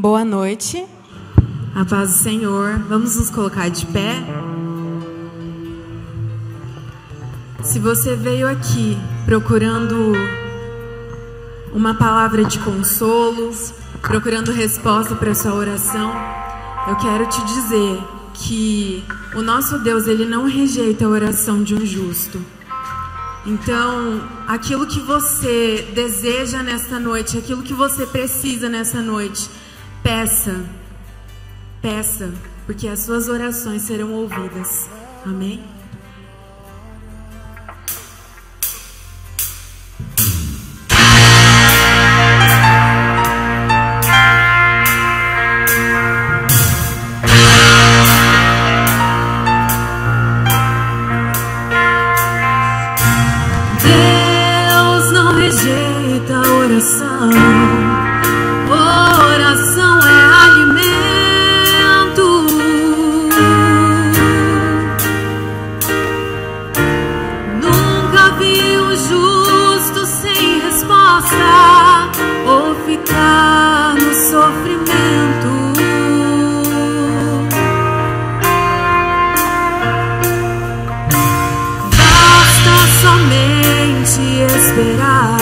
Boa noite. A paz do Senhor. Vamos nos colocar de pé. Se você veio aqui procurando uma palavra de consolo, procurando resposta para a sua oração, eu quero te dizer que o nosso Deus, ele não rejeita a oração de um justo. Então, aquilo que você deseja nesta noite, aquilo que você precisa nessa noite, peça, porque as suas orações serão ouvidas. Amém? Deus não rejeita a oração. Oração é alimento. Nunca vi um justo sem resposta ou ficar no sofrimento. Basta somente esperar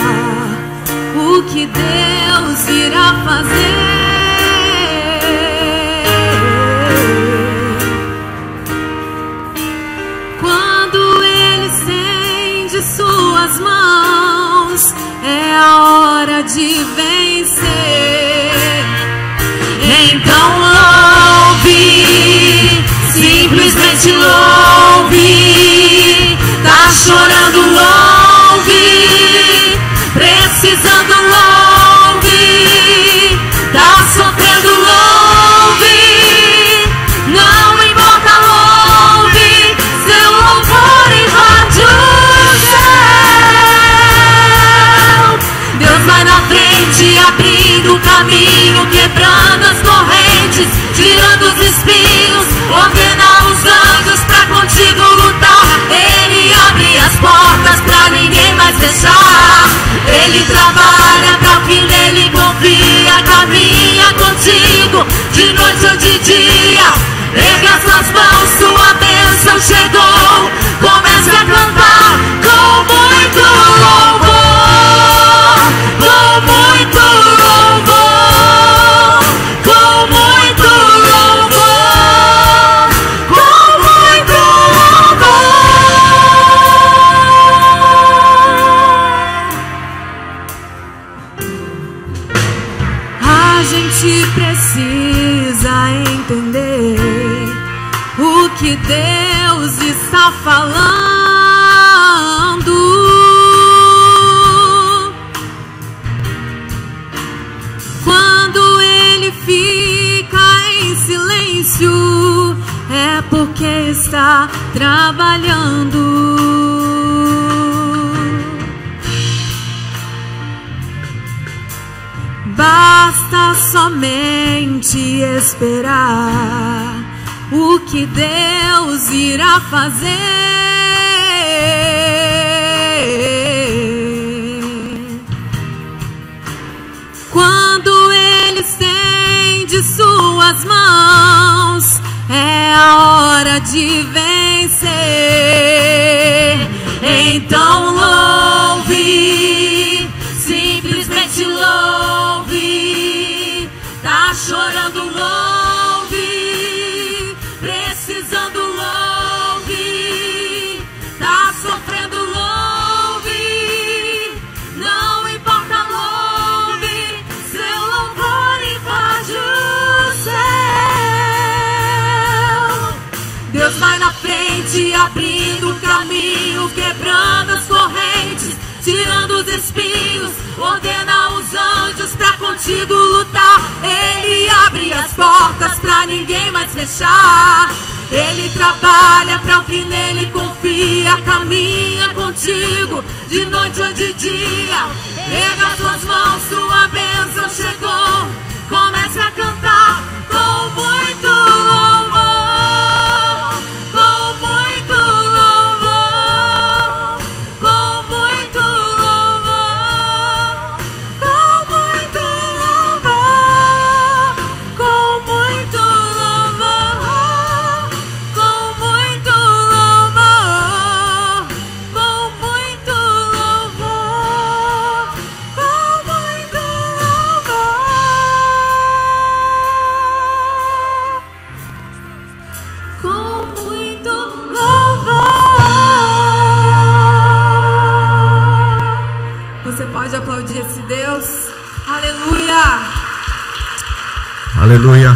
o que Deus irá fazer. Quando Ele estende suas mãos, é a hora de vencer. Então louve, simplesmente louve. Tá chorando, louve. Precisando, louve. Tá sofrendo, louve. Não importa, louve. Seu louvor invade o céu. Deus vai na frente, abrindo o caminho, quebrando as correntes, tirando os espinhos, ordena os anjos pra contigo lutar. Ele abre as portas pra ninguém mais fechar. Ele trabalha pra o que nele confia, caminha contigo de noite ou de dia. Erga suas mãos, sua bênção chegou. Comece a cantar com muito louvor, com muito louvor, com muito louvor, com muito louvor. A gente precisa entender o que Deus está falando. Quando Ele fica em silêncio, é porque está trabalhando. Basta somente esperar o que Deus irá fazer. Quando Ele estende suas mãos, é a hora de vencer. Então louve, simplesmente louve. Tá chorando, louve. Precisando, louve. Tá sofrendo, louve. Não importa, louve. Seu louvor invade o céu. Deus vai na frente, abrindo o caminho, quebrando as correntes, tirando os espinhos, ordena os anjos pra contigo lutar. Ele abre as portas pra ninguém mais fechar. Ele trabalha pra o que nele confia, caminha contigo de noite ou de dia. Erga suas mãos, sua bênção chegou. Comece a cantar com muito louvor, com muito louvor, com muito louvor, com muito louvor, Aleluia.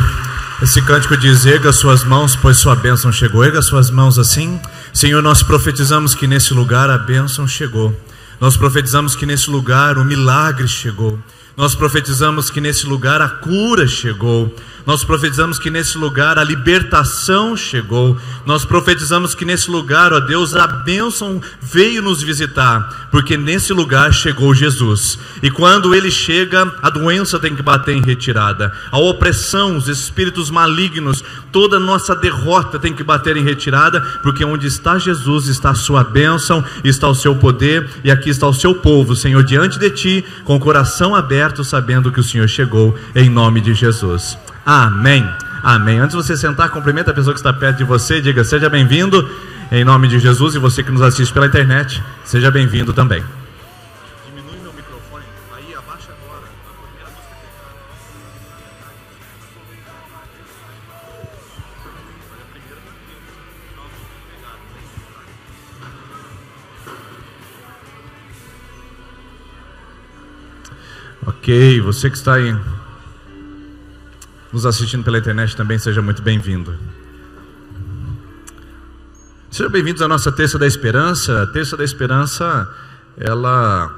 Esse cântico diz: erga suas mãos, pois sua bênção chegou. Erga suas mãos assim. Senhor, nós profetizamos que nesse lugar a bênção chegou. Nós profetizamos que nesse lugar o milagre chegou. Nós profetizamos que nesse lugar a cura chegou. Nós profetizamos que nesse lugar a libertação chegou. Nós profetizamos que nesse lugar, ó Deus, a bênção veio nos visitar, porque nesse lugar chegou Jesus. E quando Ele chega, a doença tem que bater em retirada, a opressão, os espíritos malignos, toda a nossa derrota tem que bater em retirada, porque onde está Jesus está a sua bênção, está o seu poder, e aqui está o seu povo, Senhor, diante de Ti, com o coração aberto, sabendo que o Senhor chegou, em nome de Jesus. Amém, amém. Antes de você sentar, cumprimenta a pessoa que está perto de você, diga: seja bem-vindo, em nome de Jesus. E você que nos assiste pela internet, seja bem-vindo também. Diminui meu microfone, aí abaixa agora. Ok, você que está aí nos assistindo pela internet também, seja muito bem-vindo. Sejam bem-vindos à nossa Terça da Esperança. A Terça da Esperança, ela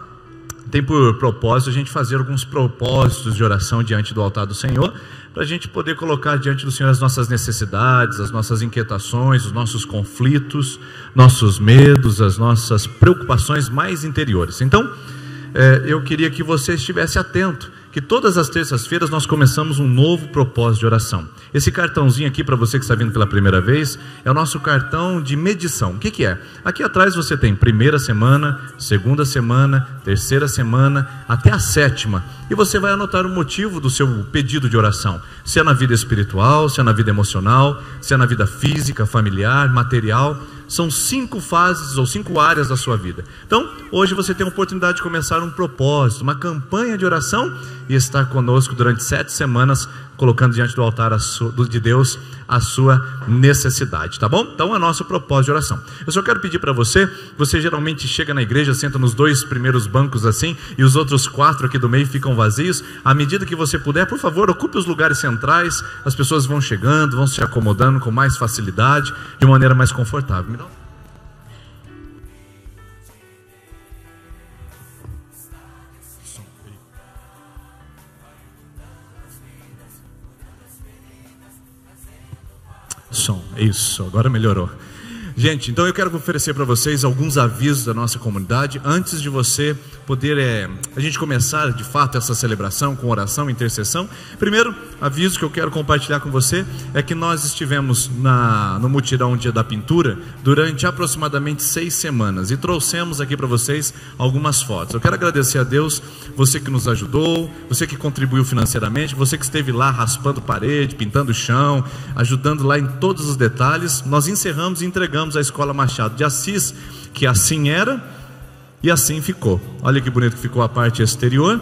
tem por propósito a gente fazer alguns propósitos de oração diante do altar do Senhor, para a gente poder colocar diante do Senhor as nossas necessidades, as nossas inquietações, os nossos conflitos, nossos medos, as nossas preocupações mais interiores. Então, eu queria que você estivesse atento, que todas as terças-feiras nós começamos um novo propósito de oração. Esse cartãozinho aqui, para você que está vindo pela primeira vez, é o nosso cartão de medição. O que é? Aqui atrás você tem primeira semana, segunda semana, terceira semana, até a sétima. E você vai anotar o motivo do seu pedido de oração. Se é na vida espiritual, se é na vida emocional, se é na vida física, familiar, material. São 5 fases ou 5 áreas da sua vida. Então, hoje você tem a oportunidade de começar um propósito, uma campanha de oração, e estar conosco durante 7 semanas, colocando diante do altar de Deus a sua necessidade, tá bom? Então é nosso propósito de oração. Eu só quero pedir para você geralmente chega na igreja, senta nos 2 primeiros bancos assim, e os outros 4 aqui do meio ficam vazios. À medida que você puder, por favor, ocupe os lugares centrais. As pessoas vão chegando, vão se acomodando com mais facilidade, de maneira mais confortável. Som, isso, agora melhorou. Gente, então eu quero oferecer para vocês alguns avisos da nossa comunidade, antes de você poder, a gente começar de fato essa celebração com oração e intercessão. Primeiro aviso que eu quero compartilhar com você é que nós estivemos no mutirão Dia da Pintura durante aproximadamente 6 semanas e trouxemos aqui para vocês algumas fotos. Eu quero agradecer a Deus, você que nos ajudou, você que contribuiu financeiramente, você que esteve lá raspando parede, pintando o chão, ajudando lá em todos os detalhes. Nós encerramos e entregamos a Escola Machado de Assis, que assim era e assim ficou. Olha que bonito que ficou a parte exterior.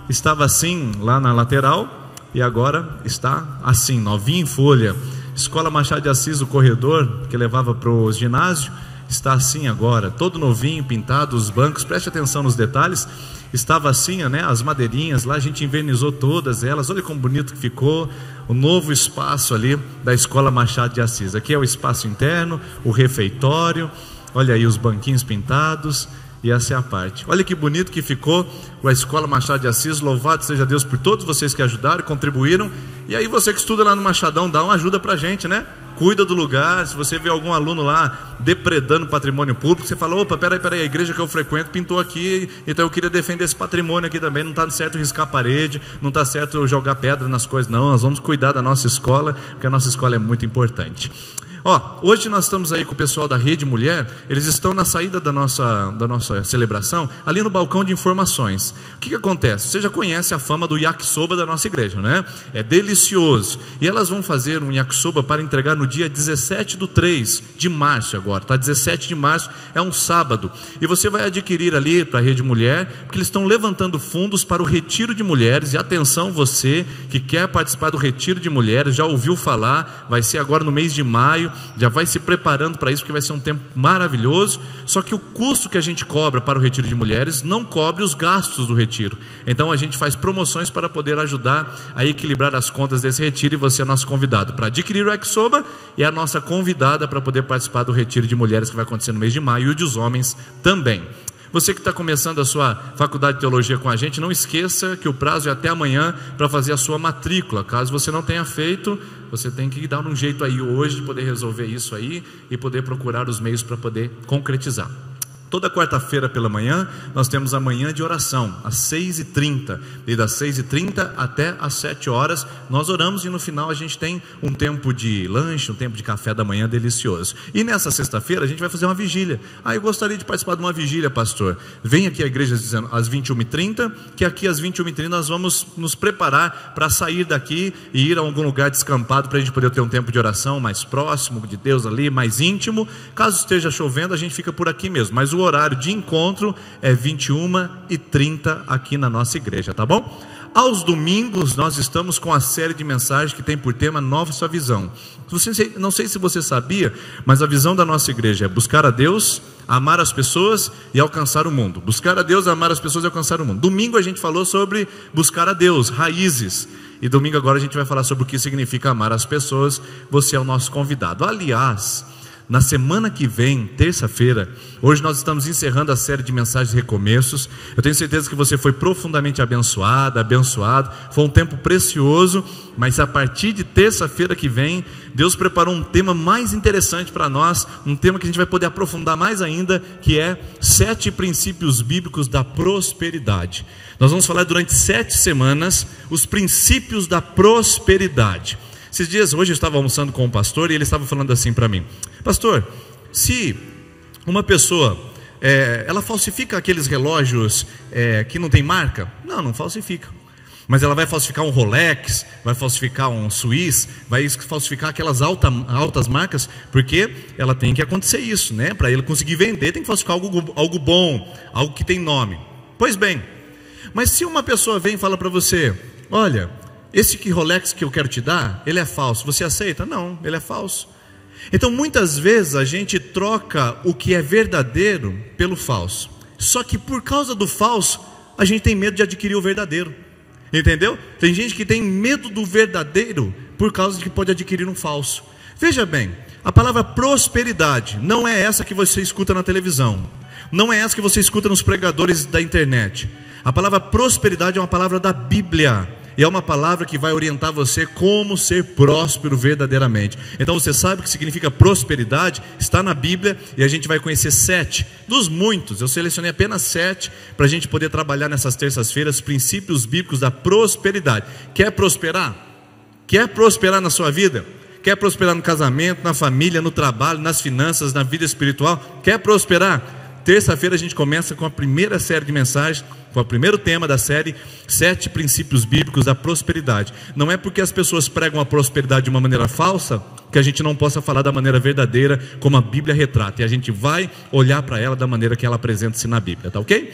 Estava assim lá na lateral e agora está assim, novinho em folha. Escola Machado de Assis, o corredor que levava para o ginásio, está assim agora, todo novinho, pintado, os bancos, preste atenção nos detalhes. Estava assim, né, as madeirinhas lá, a gente invernizou todas elas. Olha como bonito que ficou o novo espaço ali da Escola Machado de Assis. Aqui é o espaço interno, o refeitório. Olha aí os banquinhos pintados. E essa é a parte. Olha que bonito que ficou a Escola Machado de Assis. Louvado seja Deus por todos vocês que ajudaram, contribuíram. E aí você que estuda lá no Machadão, dá uma ajuda pra gente, né? Cuida do lugar. Se você vê algum aluno lá depredando patrimônio público, você fala: opa, peraí, a igreja que eu frequento pintou aqui, então eu queria defender esse patrimônio aqui também. Não está certo riscar a parede, não está certo jogar pedra nas coisas, não. Nós vamos cuidar da nossa escola, porque a nossa escola é muito importante. Hoje nós estamos aí com o pessoal da Rede Mulher. Eles estão na saída da nossa celebração, ali no balcão de informações. O que acontece? Você já conhece a fama do yakisoba da nossa igreja, né? É delicioso. E elas vão fazer um yakisoba para entregar no dia 17/3 de março agora, tá? 17 de março é um sábado. E você vai adquirir ali para a Rede Mulher, porque eles estão levantando fundos para o retiro de mulheres. E atenção, você que quer participar do retiro de mulheres, já ouviu falar, vai ser agora no mês de maio. horário, já vai se preparando para isso, porque vai ser um tempo maravilhoso. Só que o custo que a gente cobra para o retiro de mulheres não cobre os gastos do retiro. Então a gente faz promoções para poder ajudar a equilibrar as contas desse retiro, e você é nosso convidado para adquirir o Exoba e a nossa convidada para poder participar do retiro de mulheres que vai acontecer no mês de maio, e o dos homens também. Você que está começando a sua faculdade de teologia com a gente, não esqueça que o prazo é até amanhã para fazer a sua matrícula. Caso você não tenha feito, você tem que dar um jeito aí hoje de poder resolver isso aí e poder procurar os meios para poder concretizar. Toda quarta-feira pela manhã, nós temos a manhã de oração, às 6h30, e das 6h30 até às 7 horas, nós oramos, e no final a gente tem um tempo de lanche, um tempo de café da manhã delicioso. E nessa sexta-feira a gente vai fazer uma vigília. Eu gostaria de participar de uma vigília, pastor. Vem aqui à igreja às 21h30, que aqui às 21h30 nós vamos nos preparar para sair daqui e ir a algum lugar descampado, para a gente poder ter um tempo de oração mais próximo de Deus ali, mais íntimo. Caso esteja chovendo, a gente fica por aqui mesmo, mas o horário de encontro é 21h30 aqui na nossa igreja, tá bom? Aos domingos nós estamos com a série de mensagens que tem por tema Nova Sua Visão. Não sei se você sabia, mas a visão da nossa igreja é buscar a Deus, amar as pessoas e alcançar o mundo. Buscar a Deus, amar as pessoas e alcançar o mundo. Domingo a gente falou sobre buscar a Deus, raízes. E domingo agora a gente vai falar sobre o que significa amar as pessoas. Você é o nosso convidado. Aliás, na semana que vem, terça-feira, hoje nós estamos encerrando a série de mensagens de recomeços. Eu tenho certeza que você foi profundamente abençoado. Foi um tempo precioso, mas a partir de terça-feira que vem, Deus preparou um tema mais interessante para nós, um tema que a gente vai poder aprofundar mais ainda, que é 7 princípios bíblicos da prosperidade. Nós vamos falar durante 7 semanas os princípios da prosperidade. Esses dias, hoje eu estava almoçando com um pastor e ele estava falando assim para mim: pastor, se uma pessoa, ela falsifica aqueles relógios que não tem marca? Não falsifica. Mas ela vai falsificar um Rolex, vai falsificar um Swiss, vai falsificar aquelas altas marcas, porque ela tem que acontecer isso, né? Para ele conseguir vender, tem que falsificar algo bom, algo que tem nome. Pois bem, mas se uma pessoa vem e fala para você: olha, esse Rolex que eu quero te dar, ele é falso, você aceita? Não, ele é falso. Então muitas vezes a gente troca o que é verdadeiro pelo falso. Só que por causa do falso, a gente tem medo de adquirir o verdadeiro. Entendeu? Tem gente que tem medo do verdadeiro por causa de que pode adquirir um falso. Veja bem, a palavra prosperidade não é essa que você escuta na televisão, não é essa que você escuta nos pregadores da internet. A palavra prosperidade é uma palavra da Bíblia, e é uma palavra que vai orientar você como ser próspero verdadeiramente. Então você sabe o que significa prosperidade? Está na Bíblia, e a gente vai conhecer 7 dos muitos. Eu selecionei apenas 7 para a gente poder trabalhar nessas terças-feiras, princípios bíblicos da prosperidade. Quer prosperar? Quer prosperar na sua vida? Quer prosperar no casamento, na família, no trabalho, nas finanças, na vida espiritual? Quer prosperar? Terça-feira a gente começa com a primeira série de mensagens, com o primeiro tema da série, 7 princípios bíblicos da prosperidade. Não é porque as pessoas pregam a prosperidade de uma maneira falsa que a gente não possa falar da maneira verdadeira, como a Bíblia retrata. E a gente vai olhar para ela da maneira que ela apresenta-se na Bíblia, tá ok?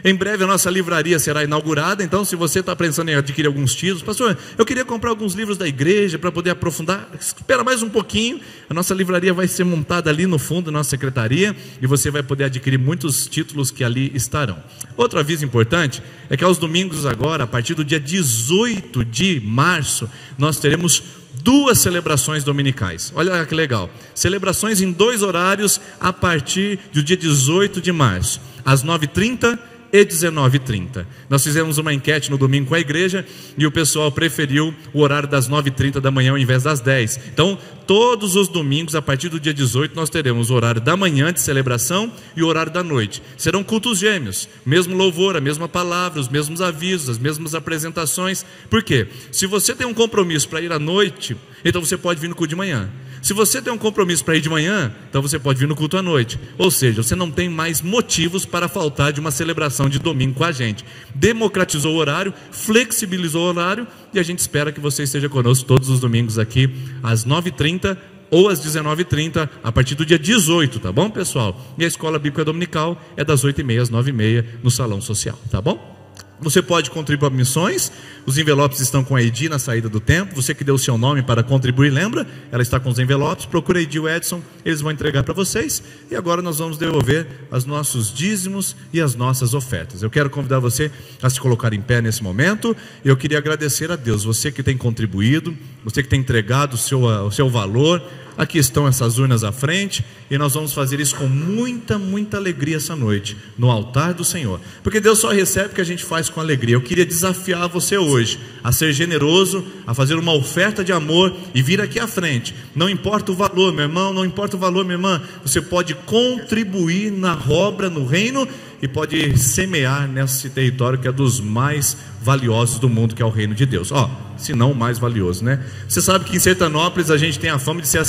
Em breve a nossa livraria será inaugurada. Então se você está pensando em adquirir alguns títulos: pastor, eu queria comprar alguns livros da igreja para poder aprofundar, espera mais um pouquinho. A nossa livraria vai ser montada ali no fundo da nossa secretaria, e você vai poder adquirir muitos títulos que ali estarão. Outro aviso importante é que aos domingos agora, a partir do dia 18 de março, nós teremos 2 celebrações dominicais. Olha que legal, celebrações em 2 horários a partir do dia 18 de março, às 9h30 e 19h30. Nós fizemos uma enquete no domingo com a igreja, e o pessoal preferiu o horário das 9h30 da manhã ao invés das 10. Então todos os domingos, a partir do dia 18, nós teremos o horário da manhã de celebração e o horário da noite. Serão cultos gêmeos, mesmo louvor, a mesma palavra, os mesmos avisos, as mesmas apresentações. Por quê? Se você tem um compromisso para ir à noite, então você pode vir no culto de manhã. Se você tem um compromisso para ir de manhã, então você pode vir no culto à noite. Ou seja, você não tem mais motivos para faltar de uma celebração de domingo com a gente. Democratizou o horário, flexibilizou o horário, e a gente espera que você esteja conosco todos os domingos aqui às 9h30 ou às 19h30, a partir do dia 18, tá bom, pessoal? E a escola bíblica dominical é das 8h30 às 9h30 no salão social, tá bom? você pode contribuir para missões. Os envelopes estão com a Edi na saída do templo. Você que deu o seu nome para contribuir, lembra? Ela está com os envelopes. Procura a Edi e o Edson, eles vão entregar para vocês. E agora nós vamos devolver os nossos dízimos e as nossas ofertas. Eu quero convidar você a se colocar em pé nesse momento. Eu queria agradecer a Deus, você que tem contribuído, você que tem entregado o seu valor. Aqui estão essas urnas à frente, e nós vamos fazer isso com muita, muita alegria essa noite, no altar do Senhor, porque Deus só recebe o que a gente faz com alegria. Eu queria desafiar você hoje a ser generoso, a fazer uma oferta de amor e vir aqui à frente. Não importa o valor, meu irmão, não importa o valor, minha irmã, você pode contribuir na obra, no reino, e pode semear nesse território que é dos mais valiosos do mundo, que é o reino de Deus. Se não o mais valioso, né? Você sabe que em Sertanópolis a gente tem a fama de ser a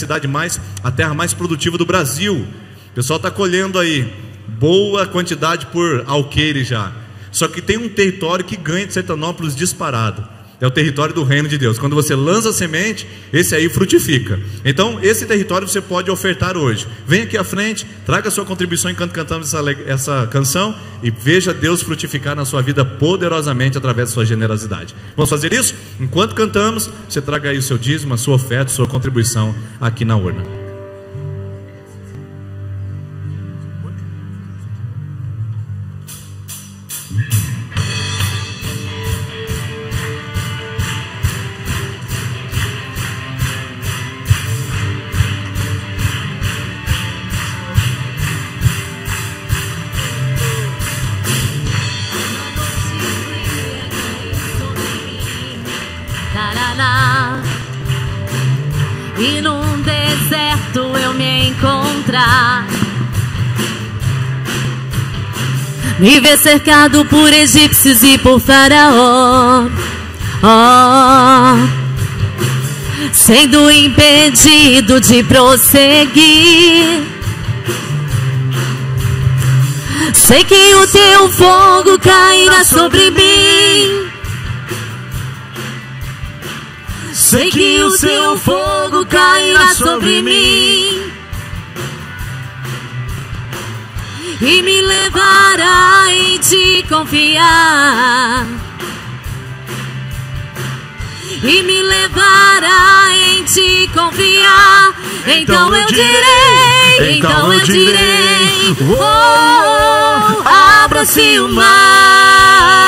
terra mais produtiva do Brasil. O pessoal está colhendo aí boa quantidade por alqueire já. Só que tem um território que ganha de Sertanópolis disparado. É o território do reino de Deus. Quando você lança a semente, esse aí frutifica. Então, esse território você pode ofertar hoje. Vem aqui à frente, traga a sua contribuição enquanto cantamos essa canção, e veja Deus frutificar na sua vida poderosamente através da sua generosidade. Vamos fazer isso? Enquanto cantamos, você traga aí o seu dízimo, a sua oferta, a sua contribuição aqui na urna. E num deserto eu me encontrar, me ver cercado por egípcios e por faraó, sendo impedido de prosseguir. Sei que o teu fogo cairá sobre mim. Sei que o teu fogo cairá sobre mim e me levará em te confiar, e me levará em te confiar. Então eu direi, abra-se o mar,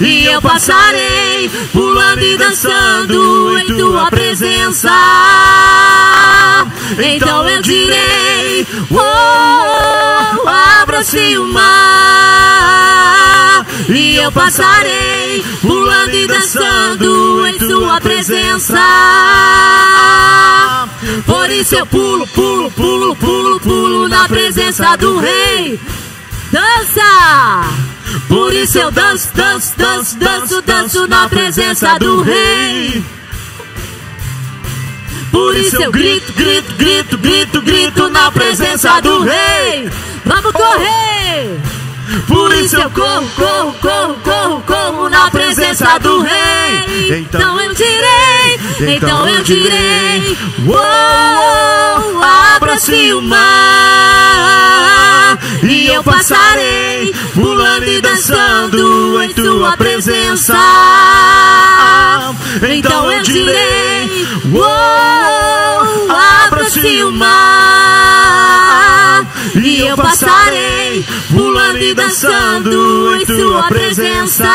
e eu passarei pulando e dançando em tua presença. Então eu direi, abra-se o mar, e eu passarei pulando e dançando em tua presença. Por isso eu pulo, pulo, pulo, pulo, pulo na presença do Rei. Dança! Por isso eu danço, danço, danço, danço, danço na presença do Rei. Por isso eu grito, grito, grito, grito, grito na presença do Rei. Vamos correr! Por isso eu corro, corro, corro, corro, corro na presença do Rei. Então eu direi, abra-se o mar, e eu passarei pulando e dançando em tua presença. Então eu direi, abra-se o mar, e eu passarei pulando e dançando em tua presença.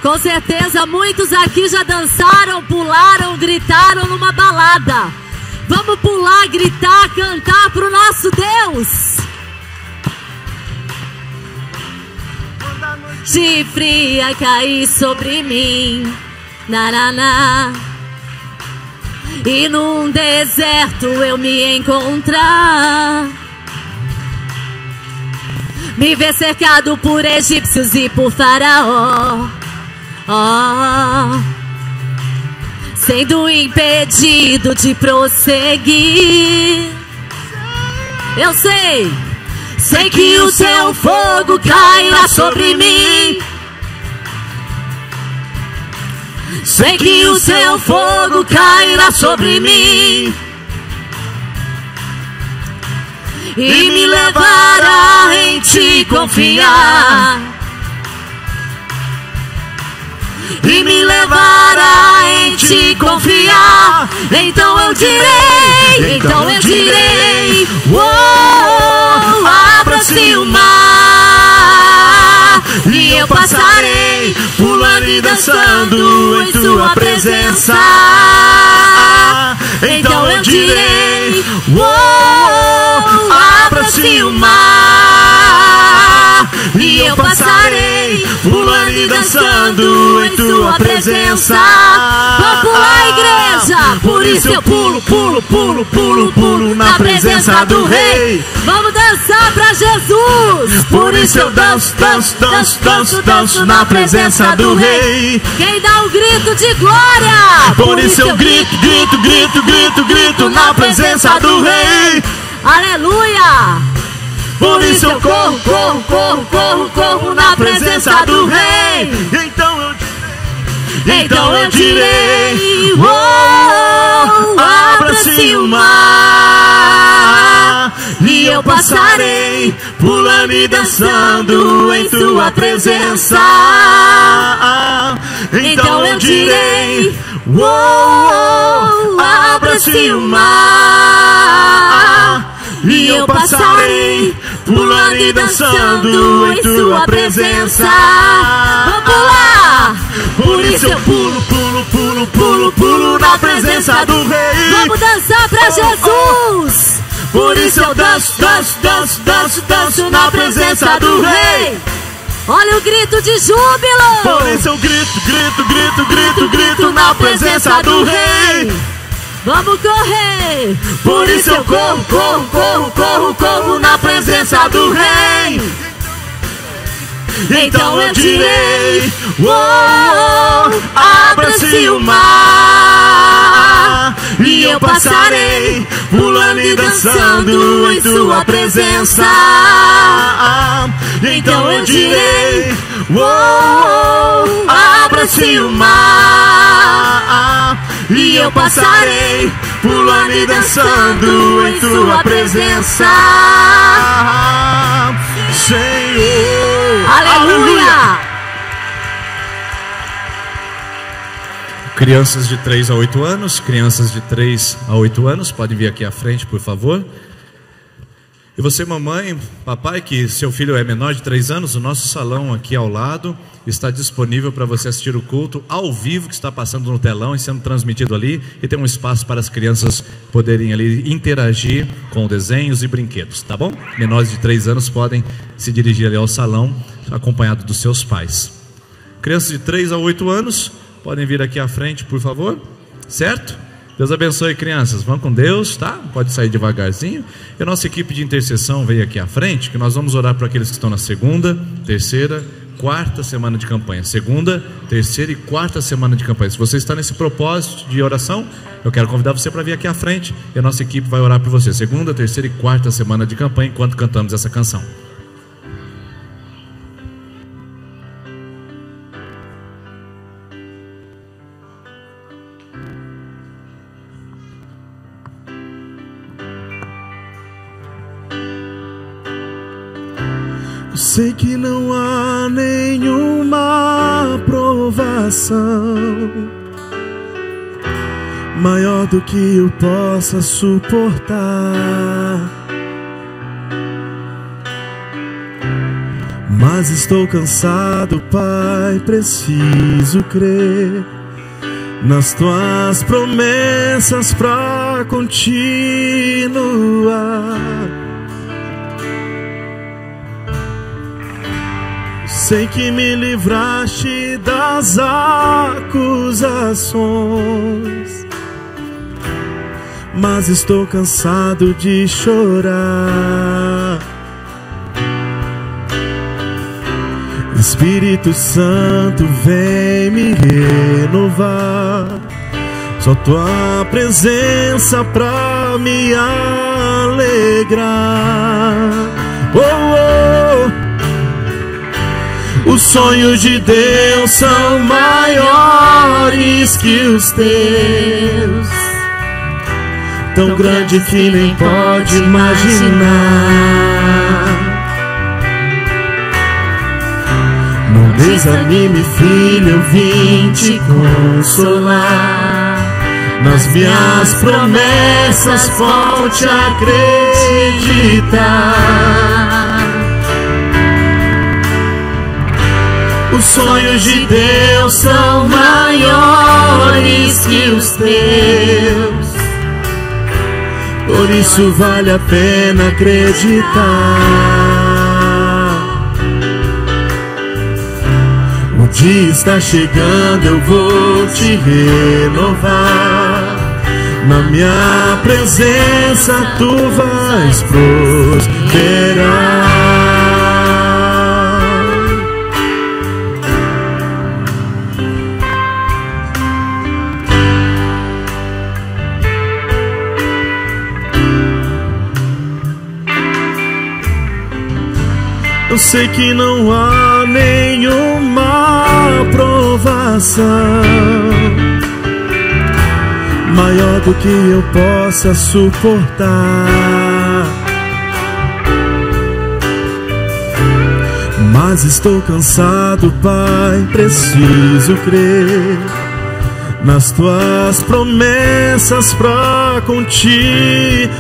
Com certeza muitos aqui já dançaram, pularam, gritaram numa balada. Vamos pular, gritar, cantar pro nosso Deus. De fria cair sobre mim, naraná, e num deserto eu me encontrar, me ver cercado por egípcios e por faraó, sendo impedido de prosseguir. Eu sei que o teu fogo cairá sobre mim. Sei que o teu fogo cairá sobre mim e me levará em Ti confiar. E me levará em Ti confiar. Então eu direi, oh, abra-se o mar, e eu passarei pulando e dançando em Tua presença. Então eu direi, oh, abra-se o mar, e eu passarei pulando e dançando em Tua presença. Vamos pular, igreja. Por isso eu pulo, pulo, pulo, pulo, pulo na presença do Rei. Vamos dançar pra Jesus. Por isso eu danço, danço, danço, danço, danço na presença do Rei. Quem dá um grito de glória? Por isso eu grito, grito, grito, grito, grito na presença do Rei. Aleluia! Por isso eu corro, corro, corro, corro, corro na presença do Rei. Então eu direi, oh, abra-se o mar, e eu passarei pulando e dançando em Tua presença. Então eu direi, oh, abra-se o mar, e eu passarei pulando e dançando em Tua presença. Vamos pular! Por isso eu pulo, pulo, pulo, pulo, pulo na presença do Rei. Vamos dançar pra Jesus! Por isso eu danço, danço, danço, danço, danço na presença do Rei. Olha o grito de júbilo! Por isso eu grito, grito, grito, grito, grito na presença do Rei. Vamos correr! Por isso eu corro, corro, corro, corro, corro na presença do Rei. Então eu direi, oh, abra-se o mar, e eu passarei pulando e dançando em Tua presença. Então eu direi, oh, abra-se o mar, e eu passarei pulando e dançando em Tua presença. Senhor, aleluia! Crianças de 3 a 8 anos, crianças de 3 a 8 anos, podem vir aqui à frente, por favor. E você, mamãe, papai, que seu filho é menor de 3 anos, o nosso salão aqui ao lado está disponível para você assistir o culto ao vivo que está passando no telão e sendo transmitido ali, e tem um espaço para as crianças poderem ali interagir com desenhos e brinquedos, tá bom? Menores de 3 anos podem se dirigir ali ao salão acompanhado dos seus pais. Crianças de 3 a 8 anos podem vir aqui à frente, por favor, certo? Deus abençoe, crianças, vão com Deus, tá? Pode sair devagarzinho. E a nossa equipe de intercessão veio aqui à frente, que nós vamos orar para aqueles que estão na segunda, terceira, quarta semana de campanha. Segunda, terceira e quarta semana de campanha. Se você está nesse propósito de oração, eu quero convidar você para vir aqui à frente, e a nossa equipe vai orar por você. Segunda, terceira e quarta semana de campanha, enquanto cantamos essa canção. Sei que não há nenhuma provação maior do que eu possa suportar. Mas estou cansado, Pai, preciso crer nas Tuas promessas pra continuar. Sei que me livraste das acusações, mas estou cansado de chorar. Espírito Santo, vem me renovar. Só Tua presença pra me alegrar. Oh, oh. Os sonhos de Deus são maiores que os teus. tão grande que nem pode imaginar. Não desanime, filho, eu vim te consolar. Nas minhas promessas volte a acreditar. Os sonhos de Deus são maiores que os teus, por isso vale a pena acreditar. O dia está chegando, eu vou te renovar. Na minha presença tu vais prosperar. Eu sei que não há nenhuma provação maior do que eu possa suportar, mas estou cansado, Pai, preciso crer nas tuas promessas pra continuar.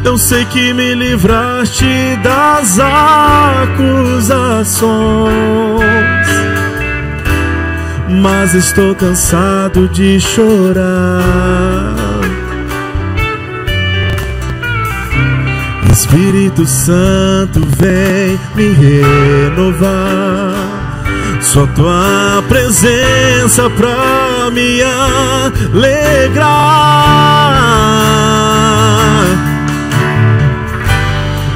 Eu sei que me livraste das acusações, mas estou cansado de chorar. Espírito Santo, vem me renovar. Só tua presença pra me alegrar.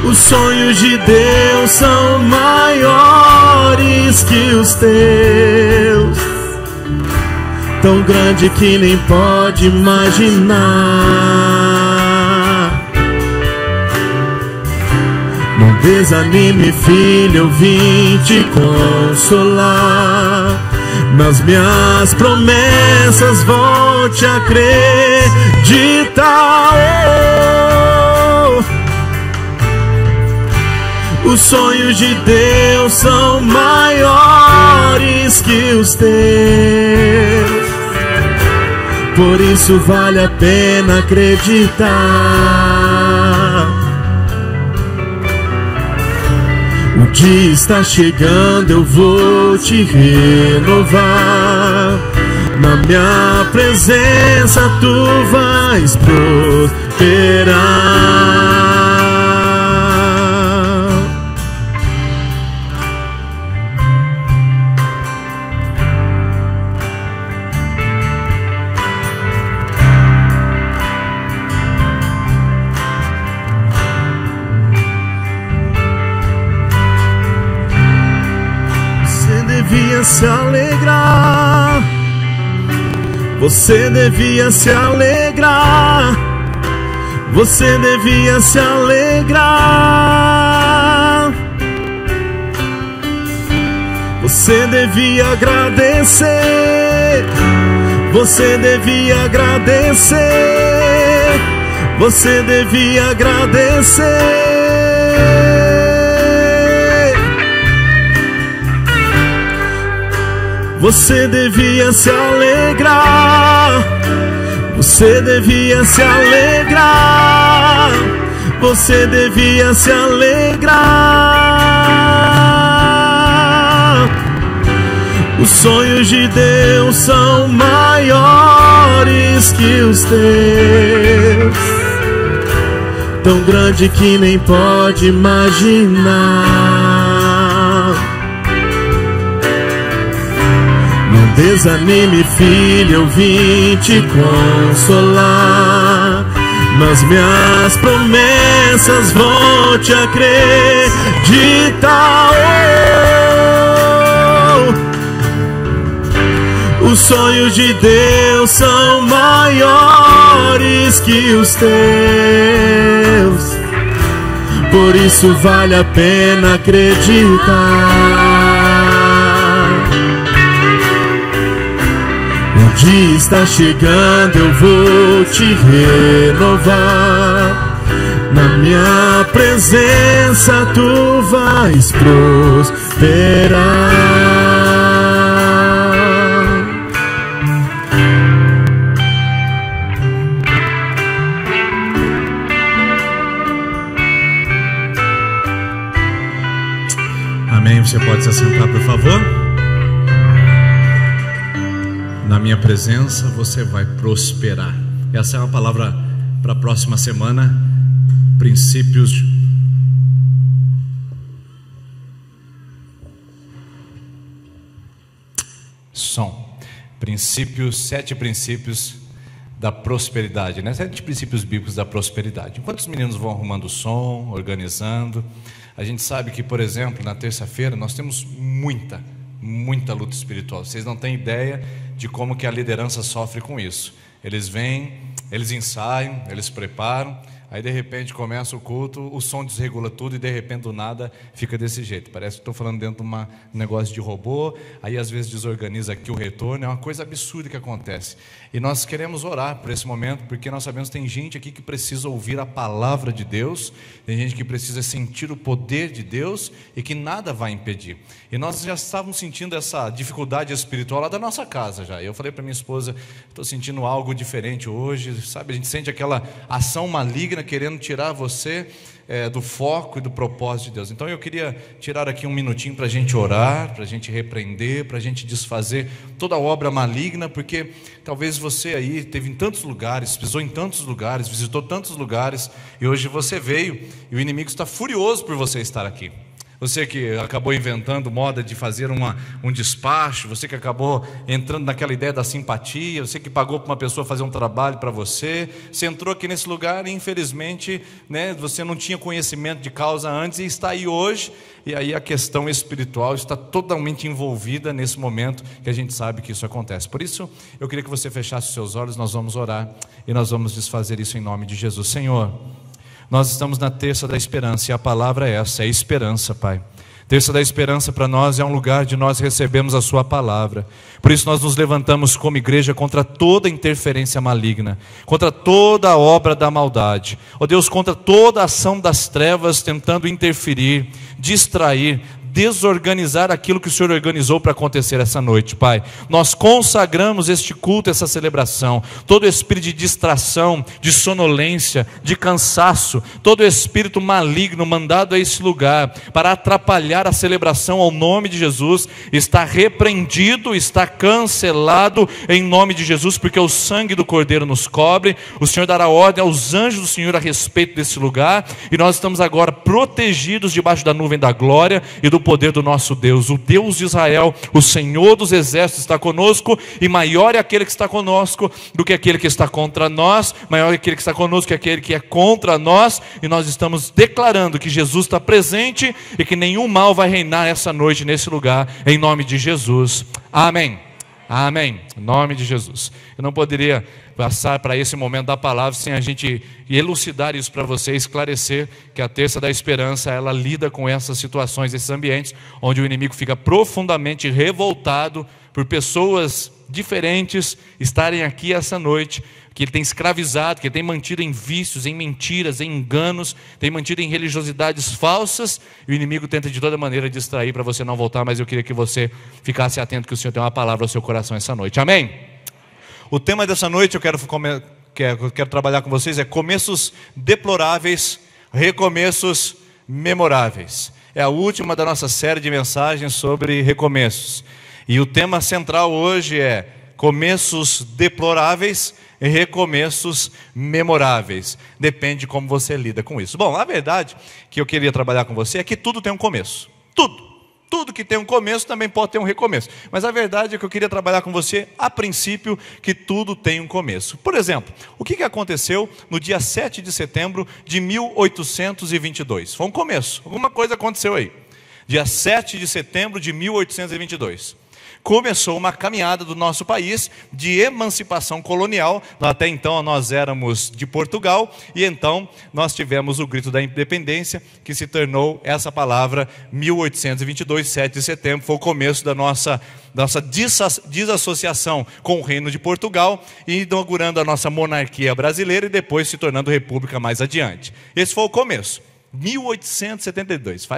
Os sonhos de Deus são maiores que os teus, tão grande que nem pode imaginar. Não desanime, filho, eu vim te consolar. Nas minhas promessas volte a acreditar. Os sonhos de Deus são maiores que os teus, por isso vale a pena acreditar. O dia está chegando, eu vou te renovar. Na minha presença tu vais prosperar. Se alegrar, você devia se alegrar, você devia se alegrar, você devia agradecer, você devia agradecer, você devia agradecer. Você devia se alegrar, você devia se alegrar, você devia se alegrar. Os sonhos de Deus são maiores que os teus, tão grande que nem pode imaginar. Desanime, filho, eu vim te consolar. Nas minhas promessas volte a acreditar. Os sonhos de Deus são maiores que os teus, por isso vale a pena acreditar. Se está chegando, eu vou te renovar. Na minha presença tu vais prosperar. Amém. Você pode se assentar, por favor. Na minha presença você vai prosperar. Essa é uma palavra para a próxima semana. Princípios. Princípios, 7 princípios da prosperidade, né? 7 princípios bíblicos da prosperidade. Enquanto os meninos vão arrumando o som, organizando, a gente sabe que, por exemplo, na terça-feira nós temos muita luta espiritual. Vocês não têm ideia de como que a liderança sofre com isso. Eles vêm, eles ensaiam, eles preparam, aí de repente começa o culto, o som desregula tudo e de repente do nada fica desse jeito. Parece que estou falando dentro de um negócio de robô, aí às vezes desorganiza aqui o retorno, é uma coisa absurda que acontece. E nós queremos orar por esse momento, porque nós sabemos que tem gente aqui que precisa ouvir a palavra de Deus, tem gente que precisa sentir o poder de Deus e que nada vai impedir. E nós já estávamos sentindo essa dificuldade espiritual lá da nossa casa já. Eu falei para minha esposa, estou sentindo algo diferente hoje, sabe? A gente sente aquela ação maligna querendo tirar você do foco e do propósito de Deus. Então eu queria tirar aqui um minutinho para a gente orar, para a gente repreender, para a gente desfazer toda a obra maligna, porque talvez você aí teve em tantos lugares, pisou em tantos lugares, visitou tantos lugares, e hoje você veio e o inimigo está furioso por você estar aqui. Você que acabou inventando moda de fazer um despacho, você que acabou entrando naquela ideia da simpatia, você que pagou para uma pessoa fazer um trabalho para você, você entrou aqui nesse lugar e infelizmente, né, você não tinha conhecimento de causa antes e está aí hoje, e aí a questão espiritual está totalmente envolvida nesse momento que a gente sabe que isso acontece. Por isso, eu queria que você fechasse os seus olhos, nós vamos orar e nós vamos desfazer isso em nome de Jesus. Senhor, nós estamos na terça da esperança e a palavra é essa, é esperança, Pai. Terça da esperança para nós é um lugar de nós recebemos a sua palavra. Por isso nós nos levantamos como igreja contra toda interferência maligna, contra toda a obra da maldade. Ó Deus, contra toda a ação das trevas tentando interferir, distrair, desorganizar aquilo que o Senhor organizou para acontecer essa noite, Pai. Nós consagramos este culto, essa celebração, todo espírito de distração, de sonolência, de cansaço, todo espírito maligno mandado a esse lugar para atrapalhar a celebração ao nome de Jesus, está repreendido, está cancelado em nome de Jesus, porque o sangue do Cordeiro nos cobre. O Senhor dará ordem aos anjos do Senhor a respeito desse lugar, e nós estamos agora protegidos debaixo da nuvem da glória e do poder do nosso Deus. O Deus de Israel, o Senhor dos exércitos está conosco, e maior é aquele que está conosco do que aquele que está contra nós, maior é aquele que está conosco que aquele que é contra nós, e nós estamos declarando que Jesus está presente e que nenhum mal vai reinar essa noite nesse lugar, em nome de Jesus. Amém. Amém. Em nome de Jesus. Eu não poderia passar para esse momento da palavra sem a gente elucidar isso para você, esclarecer que a terça da esperança, ela lida com essas situações, esses ambientes onde o inimigo fica profundamente revoltado por pessoas diferentes estarem aqui essa noite, que ele tem escravizado, que ele tem mantido em vícios, em mentiras, em enganos, tem mantido em religiosidades falsas, e o inimigo tenta de toda maneira distrair para você não voltar, mas eu queria que você ficasse atento que o Senhor tem uma palavra ao seu coração essa noite. Amém? O tema dessa noite eu quero trabalhar com vocês é começos deploráveis, recomeços memoráveis. É a última da nossa série de mensagens sobre recomeços. E o tema central hoje é começos deploráveis e recomeços memoráveis. Depende de como você lida com isso. Bom, a verdade que eu queria trabalhar com você é que tudo tem um começo. Tudo que tem um começo também pode ter um recomeço. Mas a verdade é que eu queria trabalhar com você, a princípio, que tudo tem um começo. Por exemplo, o que aconteceu no dia 7 de setembro de 1822? Foi um começo, alguma coisa aconteceu aí. Dia 7 de setembro de 1822. começou uma caminhada do nosso país de emancipação colonial. Até então nós éramos de Portugal, e então nós tivemos o grito da independência, que se tornou essa palavra 1822, 7 de setembro, foi o começo da nossa desassociação com o Reino de Portugal, e inaugurando a nossa monarquia brasileira e depois se tornando república mais adiante. Esse foi o começo. 1872,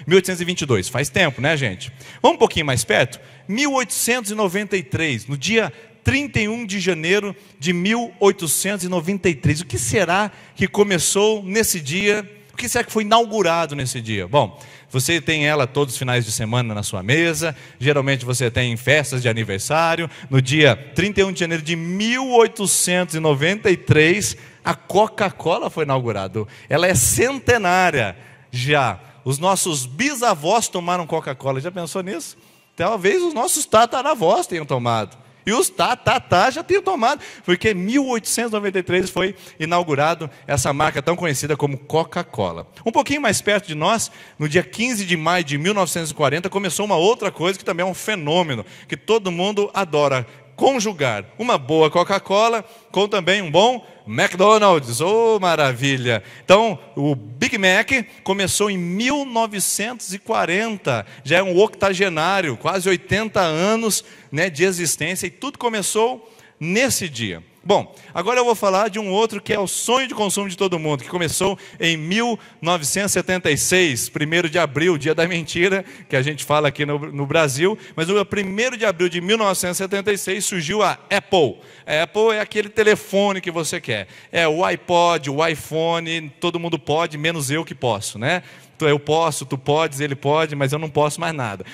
1822, faz tempo, né, gente? Vamos um pouquinho mais perto? 1893, no dia 31 de janeiro de 1893. O que será que começou nesse dia? O que será que foi inaugurado nesse dia? Bom, você tem ela todos os finais de semana na sua mesa, geralmente você tem festas de aniversário. No dia 31 de janeiro de 1893, a Coca-Cola foi inaugurada. Ela é centenária já. Os nossos bisavós tomaram Coca-Cola. Já pensou nisso? Talvez os nossos tataravós tenham tomado. E os já tinham tomado, porque em 1893 foi inaugurado essa marca tão conhecida como Coca-Cola. Um pouquinho mais perto de nós, no dia 15 de maio de 1940, começou uma outra coisa que também é um fenômeno, que todo mundo adora conjugar uma boa Coca-Cola com também um bom McDonald's. Oh, maravilha! Então, o Big Mac começou em 1940, já é um octogenário, quase 80 anos, né, de existência, e tudo começou nesse dia. Bom, agora eu vou falar de um outro que é o sonho de consumo de todo mundo, que começou em 1976, 1º de abril, dia da mentira, que a gente fala aqui no Brasil, mas no 1º de abril de 1976 surgiu a Apple. A Apple é aquele telefone que você quer, é o iPod, o iPhone, todo mundo pode, menos eu que posso, né? Eu posso, tu podes, ele pode, mas eu não posso mais nada.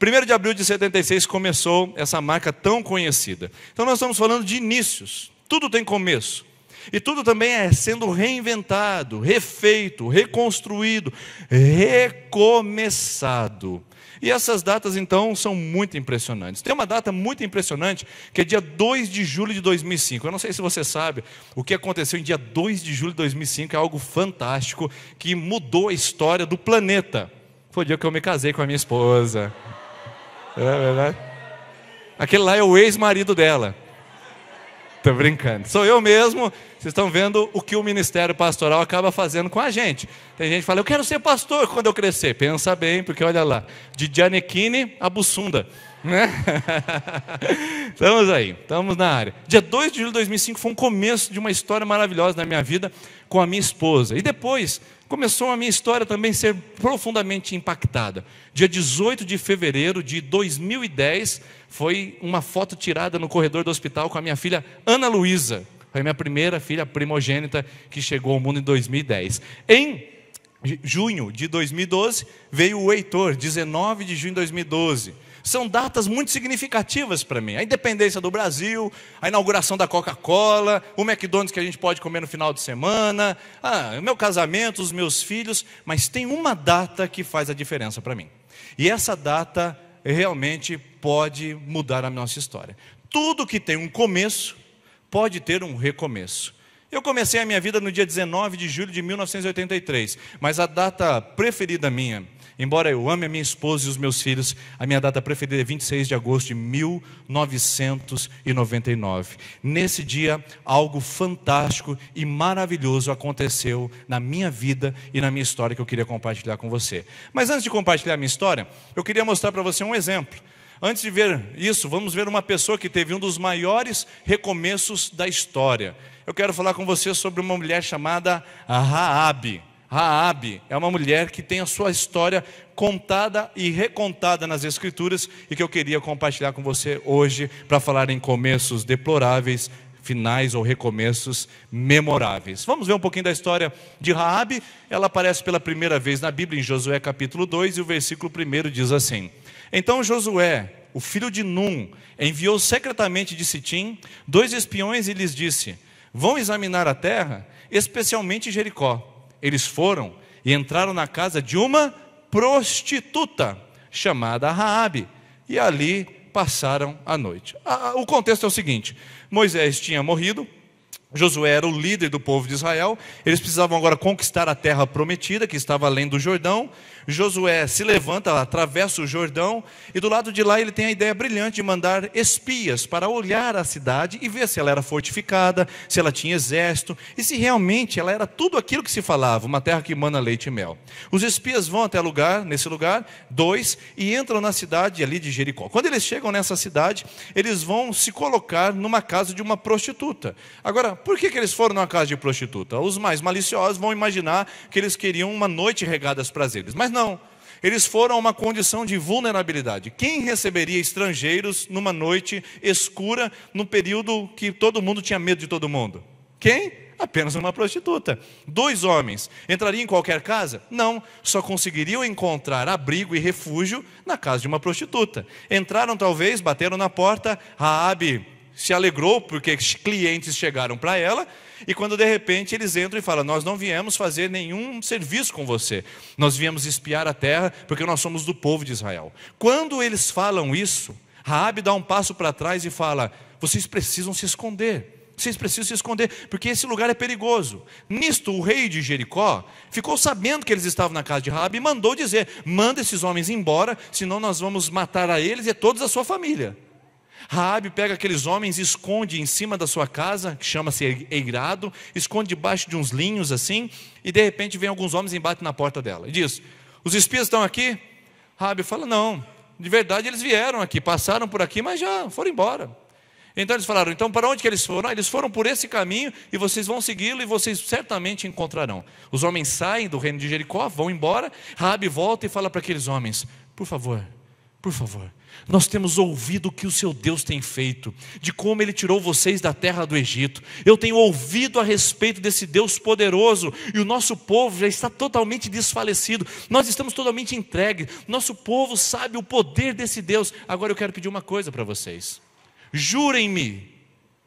1º de abril de 76 começou essa marca tão conhecida. Então nós estamos falando de inícios. Tudo tem começo. E tudo também é sendo reinventado, refeito, reconstruído, recomeçado. E essas datas, então, são muito impressionantes. Tem uma data muito impressionante, que é dia 2 de julho de 2005. Eu não sei se você sabe o que aconteceu em dia 2 de julho de 2005. É algo fantástico, que mudou a história do planeta. Foi o dia que eu me casei com a minha esposa. É verdade? Aquele lá é o ex-marido dela. Estou brincando. Sou eu mesmo. Vocês estão vendo o que o ministério pastoral acaba fazendo com a gente. Tem gente que fala, eu quero ser pastor quando eu crescer. Pensa bem, porque olha lá, de Gianecchini a Bussunda, né? Estamos aí, estamos na área. Dia 2 de julho de 2005 foi um começo de uma história maravilhosa na minha vida com a minha esposa. E depois começou a minha história também a ser profundamente impactada. Dia 18 de fevereiro de 2010, foi uma foto tirada no corredor do hospital com a minha filha Ana Luísa. Foi a minha primeira filha primogênita que chegou ao mundo em 2010. Em junho de 2012, veio o Heitor, 19 de junho de 2012. São datas muito significativas para mim. A independência do Brasil, a inauguração da Coca-Cola, o McDonald's que a gente pode comer no final de semana, o meu casamento, os meus filhos. Mas tem uma data que faz a diferença para mim. E essa data realmente pode mudar a nossa história. Tudo que tem um começo pode ter um recomeço. Eu comecei a minha vida no dia 19 de julho de 1983, mas a data preferida minha, embora eu ame a minha esposa e os meus filhos, a minha data preferida é 26 de agosto de 1999. Nesse dia, algo fantástico e maravilhoso aconteceu na minha vida e na minha história que eu queria compartilhar com você. Mas antes de compartilhar a minha história, eu queria mostrar para você um exemplo. Antes de ver isso, vamos ver uma pessoa que teve um dos maiores recomeços da história. Eu quero falar com você sobre uma mulher chamada Raabe. Raabe é uma mulher que tem a sua história contada e recontada nas Escrituras e que eu queria compartilhar com você hoje para falar em começos deploráveis, finais ou recomeços memoráveis. Vamos ver um pouquinho da história de Raabe. Ela aparece pela primeira vez na Bíblia em Josué capítulo 2 e o versículo 1 diz assim: Então Josué, o filho de Num, enviou secretamente de Sitim 2 espiões e lhes disse: Vão examinar a terra, especialmente Jericó. Eles foram e entraram na casa de uma prostituta chamada Raabe e ali passaram a noite. O contexto é o seguinte: Moisés tinha morrido, Josué era o líder do povo de Israel. Eles precisavam agora conquistar a terra prometida, que estava além do Jordão. Josué se levanta, atravessa o Jordão, e do lado de lá ele tem a ideia brilhante de mandar espias para olhar a cidade e ver se ela era fortificada, se ela tinha exército, e se realmente ela era tudo aquilo que se falava, uma terra que emana leite e mel. Os espias vão até nesse lugar, 2, e entram na cidade ali de Jericó. Quando eles chegam nessa cidade, eles vão se colocar numa casa de uma prostituta. Agora, por que eles foram numa casa de prostituta? Os mais maliciosos vão imaginar que eles queriam uma noite regada aos prazeres, mas não, eles foram a uma condição de vulnerabilidade. Quem receberia estrangeiros numa noite escura, num período que todo mundo tinha medo de todo mundo? Quem? Apenas uma prostituta. 2 homens entrariam em qualquer casa? Não, só conseguiriam encontrar abrigo e refúgio na casa de uma prostituta. Entraram talvez, bateram na porta, Raabe se alegrou porque clientes chegaram para ela, e quando de repente eles entram e falam: nós não viemos fazer nenhum serviço com você, nós viemos espiar a terra porque nós somos do povo de Israel. Quando eles falam isso, Raabe dá um passo para trás e fala: vocês precisam se esconder, vocês precisam se esconder, porque esse lugar é perigoso. Nisto o rei de Jericó ficou sabendo que eles estavam na casa de Raabe e mandou dizer: manda esses homens embora, senão nós vamos matar a eles e a toda a sua família. Raabe pega aqueles homens e esconde em cima da sua casa, que chama-se eirado, esconde debaixo de uns linhos assim, e de repente vem alguns homens e batem na porta dela e diz: os espias estão aqui? Raabe fala: não, de verdade eles vieram aqui, passaram por aqui, mas já foram embora. Então eles falaram: então para onde que eles foram? Eles foram por esse caminho e vocês vão segui-lo e vocês certamente encontrarão. Os homens saem do reino de Jericó, vão embora. Raabe volta e fala para aqueles homens: por favor, nós temos ouvido o que o seu Deus tem feito, de como Ele tirou vocês da terra do Egito. Eu tenho ouvido a respeito desse Deus poderoso, e o nosso povo já está totalmente desfalecido, nós estamos totalmente entregues, nosso povo sabe o poder desse Deus. Agora eu quero pedir uma coisa para vocês: jurem-me.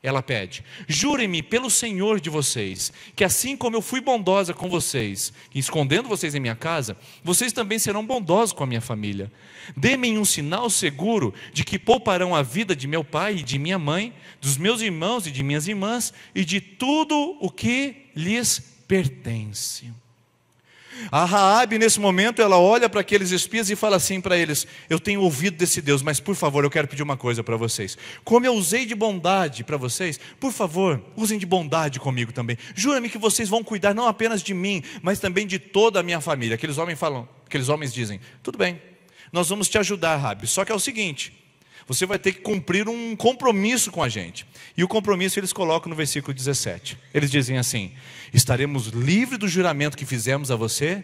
Ela pede: jurem-me pelo Senhor de vocês, que assim como eu fui bondosa com vocês, escondendo vocês em minha casa, vocês também serão bondosos com a minha família. Dê-me um sinal seguro de que pouparão a vida de meu pai e de minha mãe, dos meus irmãos e de minhas irmãs, e de tudo o que lhes pertence. A Raabe, nesse momento, ela olha para aqueles espias e fala assim para eles: eu tenho ouvido desse Deus, mas por favor, eu quero pedir uma coisa para vocês. Como eu usei de bondade para vocês, por favor, usem de bondade comigo também. Jura-me que vocês vão cuidar não apenas de mim, mas também de toda a minha família. Aqueles homens dizem: tudo bem, nós vamos te ajudar, Raabe, só que é o seguinte: você vai ter que cumprir um compromisso com a gente. E o compromisso eles colocam no versículo 17. Eles dizem assim: estaremos livres do juramento que fizemos a você,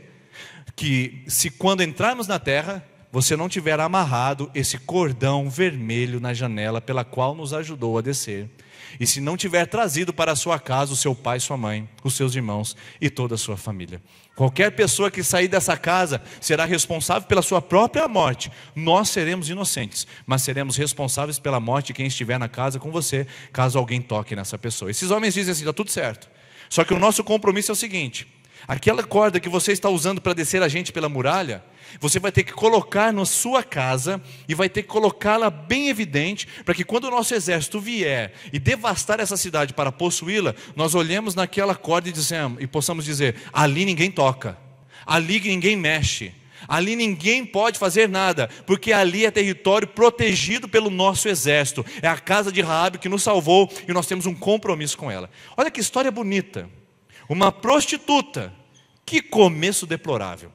que se quando entrarmos na terra, você não tiver amarrado esse cordão vermelho na janela pela qual nos ajudou a descer, e se não tiver trazido para a sua casa o seu pai, sua mãe, os seus irmãos e toda a sua família. Qualquer pessoa que sair dessa casa será responsável pela sua própria morte. Nós seremos inocentes, mas seremos responsáveis pela morte de quem estiver na casa com você, caso alguém toque nessa pessoa. Esses homens dizem assim: está tudo certo, só que o nosso compromisso é o seguinte: aquela corda que você está usando para descer a gente pela muralha, você vai ter que colocar na sua casa e vai ter que colocá-la bem evidente, para que quando o nosso exército vier e devastar essa cidade para possuí-la, nós olhemos naquela corda e possamos dizer: ali ninguém toca, ali ninguém mexe, ali ninguém pode fazer nada, porque ali é território protegido pelo nosso exército. É a casa de Raabe que nos salvou e nós temos um compromisso com ela. Olha que história bonita. Uma prostituta, que começo deplorável,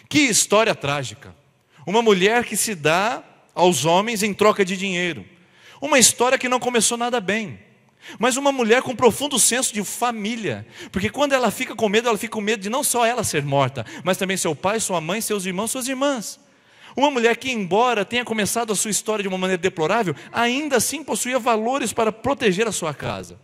que história trágica. Uma mulher que se dá aos homens em troca de dinheiro. Uma história que não começou nada bem, mas uma mulher com profundo senso de família, porque quando ela fica com medo de não só ela ser morta, mas também seu pai, sua mãe, seus irmãos, suas irmãs. Uma mulher que, embora tenha começado a sua história de uma maneira deplorável, ainda assim possuía valores para proteger a sua casa.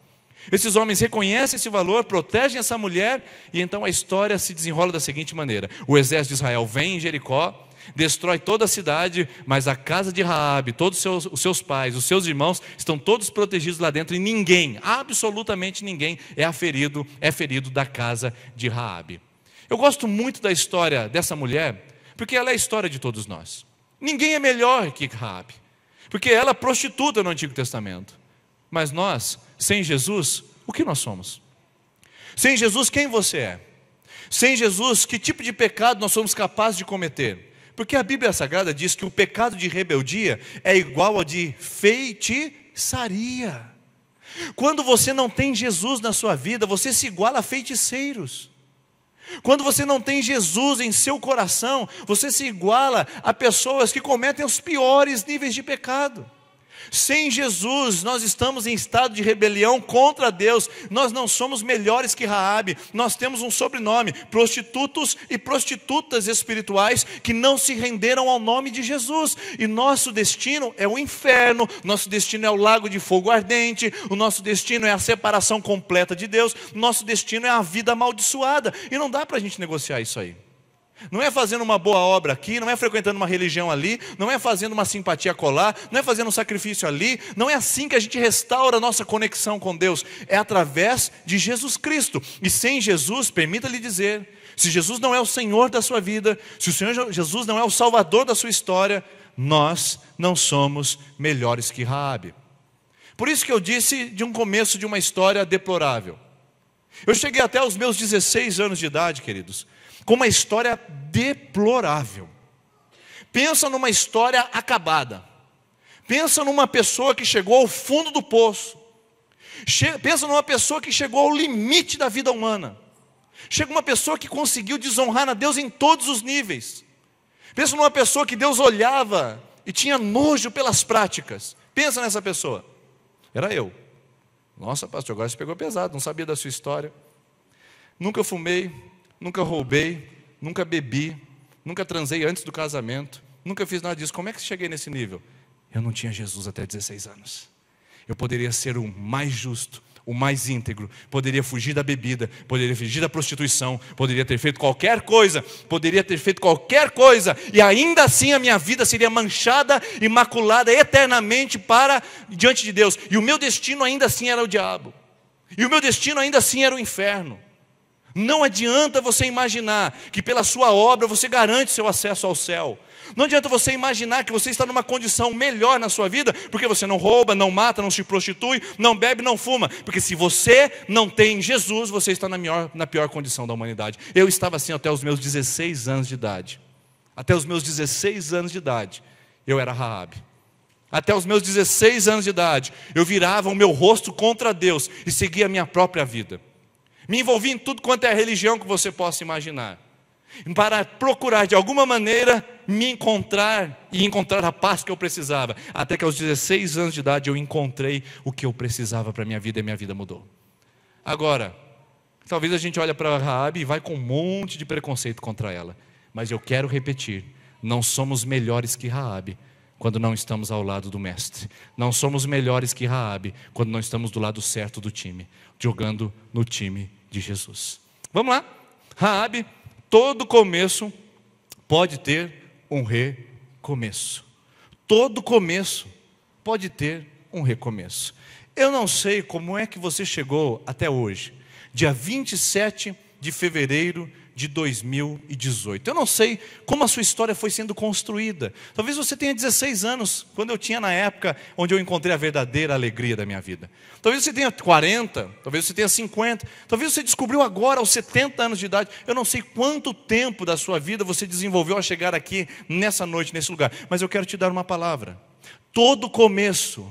Esses homens reconhecem esse valor, protegem essa mulher, e então a história se desenrola da seguinte maneira: o exército de Israel vem em Jericó, destrói toda a cidade, mas a casa de Raabe, todos os seus pais, os seus irmãos, estão todos protegidos lá dentro, e ninguém, absolutamente ninguém, é ferido da casa de Raabe. Eu gosto muito da história dessa mulher, porque ela é a história de todos nós. Ninguém é melhor que Raabe, porque ela é prostituta no Antigo Testamento. Mas nós, sem Jesus, o que nós somos? Sem Jesus, quem você é? Sem Jesus, que tipo de pecado nós somos capazes de cometer? Porque a Bíblia Sagrada diz que o pecado de rebeldia é igual ao de feitiçaria. Quando você não tem Jesus na sua vida, você se iguala a feiticeiros. Quando você não tem Jesus em seu coração, você se iguala a pessoas que cometem os piores níveis de pecado. Sem Jesus, nós estamos em estado de rebelião contra Deus. Nós não somos melhores que Raabe. Nós temos um sobrenome: prostitutos e prostitutas espirituais que não se renderam ao nome de Jesus. E nosso destino é o inferno, nosso destino é o lago de fogo ardente, o nosso destino é a separação completa de Deus, nosso destino é a vida amaldiçoada. E não dá para a gente negociar isso aí. Não é fazendo uma boa obra aqui, não é frequentando uma religião ali, não é fazendo uma simpatia colar, não é fazendo um sacrifício ali. Não é assim que a gente restaura a nossa conexão com Deus. É através de Jesus Cristo. E sem Jesus, permita-lhe dizer, se Jesus não é o Senhor da sua vida, se o Senhor Jesus não é o Salvador da sua história, nós não somos melhores que Raabe. Por isso que eu disse de um começo de uma história deplorável. Eu cheguei até os meus 16 anos de idade, queridos, com uma história deplorável. Pensa numa história acabada. Pensa numa pessoa que chegou ao fundo do poço. Pensa numa pessoa que chegou ao limite da vida humana. Chega uma pessoa que conseguiu desonrar a Deus em todos os níveis. Pensa numa pessoa que Deus olhava e tinha nojo pelas práticas. Pensa nessa pessoa. Era eu. Nossa, pastor, agora você pegou pesado, não sabia da sua história. Nunca fumei, nunca roubei, nunca bebi, nunca transei antes do casamento, nunca fiz nada disso. Como é que cheguei nesse nível? Eu não tinha Jesus até 16 anos. Eu poderia ser o mais justo, o mais íntegro, poderia fugir da bebida, poderia fugir da prostituição, poderia ter feito qualquer coisa, e ainda assim a minha vida seria manchada e maculada eternamente diante de Deus. E o meu destino ainda assim era o diabo. E o meu destino ainda assim era o inferno. Não adianta você imaginar que pela sua obra você garante seu acesso ao céu. Não adianta você imaginar que você está numa condição melhor na sua vida, porque você não rouba, não mata, não se prostitui, não bebe, não fuma. Porque se você não tem Jesus, você está na pior condição da humanidade. Eu estava assim até os meus 16 anos de idade. Até os meus 16 anos de idade, eu era Raabe. Até os meus 16 anos de idade, eu virava o meu rosto contra Deus e seguia a minha própria vida. Me envolvi em tudo quanto é religião que você possa imaginar, para procurar de alguma maneira me encontrar e encontrar a paz que eu precisava. Até que aos 16 anos de idade eu encontrei o que eu precisava para a minha vida, e minha vida mudou. Agora, talvez a gente olhe para Raabe e vai com um monte de preconceito contra ela. Mas eu quero repetir, não somos melhores que Raabe quando não estamos ao lado do mestre. Não somos melhores que Raabe quando não estamos do lado certo do time, jogando no time de Jesus. Vamos lá. Raabe, todo começo pode ter um recomeço. Todo começo pode ter um recomeço. Eu não sei como é que você chegou até hoje, dia 27 de fevereiro de 2018. Eu não sei como a sua história foi sendo construída. Talvez você tenha 16 anos, quando eu tinha na época onde eu encontrei a verdadeira alegria da minha vida. Talvez você tenha 40, talvez você tenha 50, talvez você descobriu agora aos 70 anos de idade. Eu não sei quanto tempo da sua vida você desenvolveu a chegar aqui nessa noite, nesse lugar. Mas eu quero te dar uma palavra. Todo começo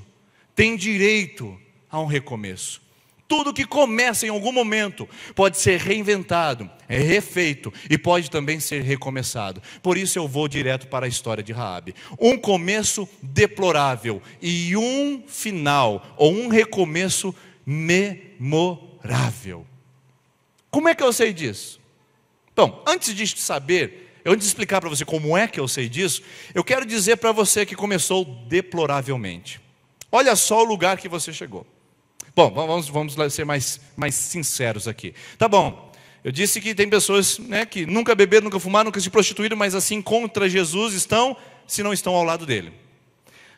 tem direito a um recomeço. Tudo que começa em algum momento pode ser reinventado, refeito e pode também ser recomeçado. Por isso eu vou direto para a história de Raabe. Um começo deplorável e um final, ou um recomeço memorável. Como é que eu sei disso? Bom, antes de explicar para você como é que eu sei disso, eu quero dizer para você que começou deploravelmente. Olha só o lugar que você chegou. Bom, vamos ser mais sinceros aqui. Tá bom, eu disse que tem pessoas, né, que nunca beberam, nunca fumaram, nunca se prostituíram, mas assim contra Jesus estão, se não estão ao lado dele.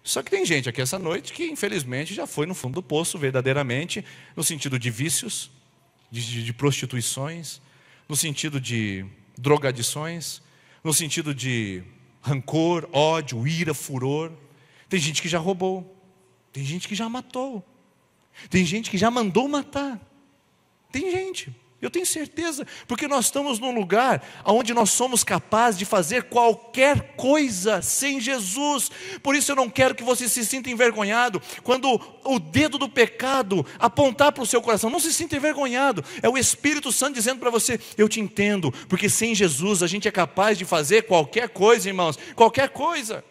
Só que tem gente aqui essa noite que infelizmente já foi no fundo do poço verdadeiramente, no sentido de vícios, de prostituições, no sentido de drogadições, no sentido de rancor, ódio, ira, furor. Tem gente que já roubou, tem gente que já matou. Tem gente que já mandou matar. Tem gente. Eu tenho certeza, porque nós estamos num lugar onde nós somos capazes de fazer qualquer coisa sem Jesus. Por isso eu não quero que você se sinta envergonhado quando o dedo do pecado apontar para o seu coração. Não se sinta envergonhado, é o Espírito Santo dizendo para você: eu te entendo, porque sem Jesus a gente é capaz de fazer qualquer coisa, irmãos, qualquer coisa.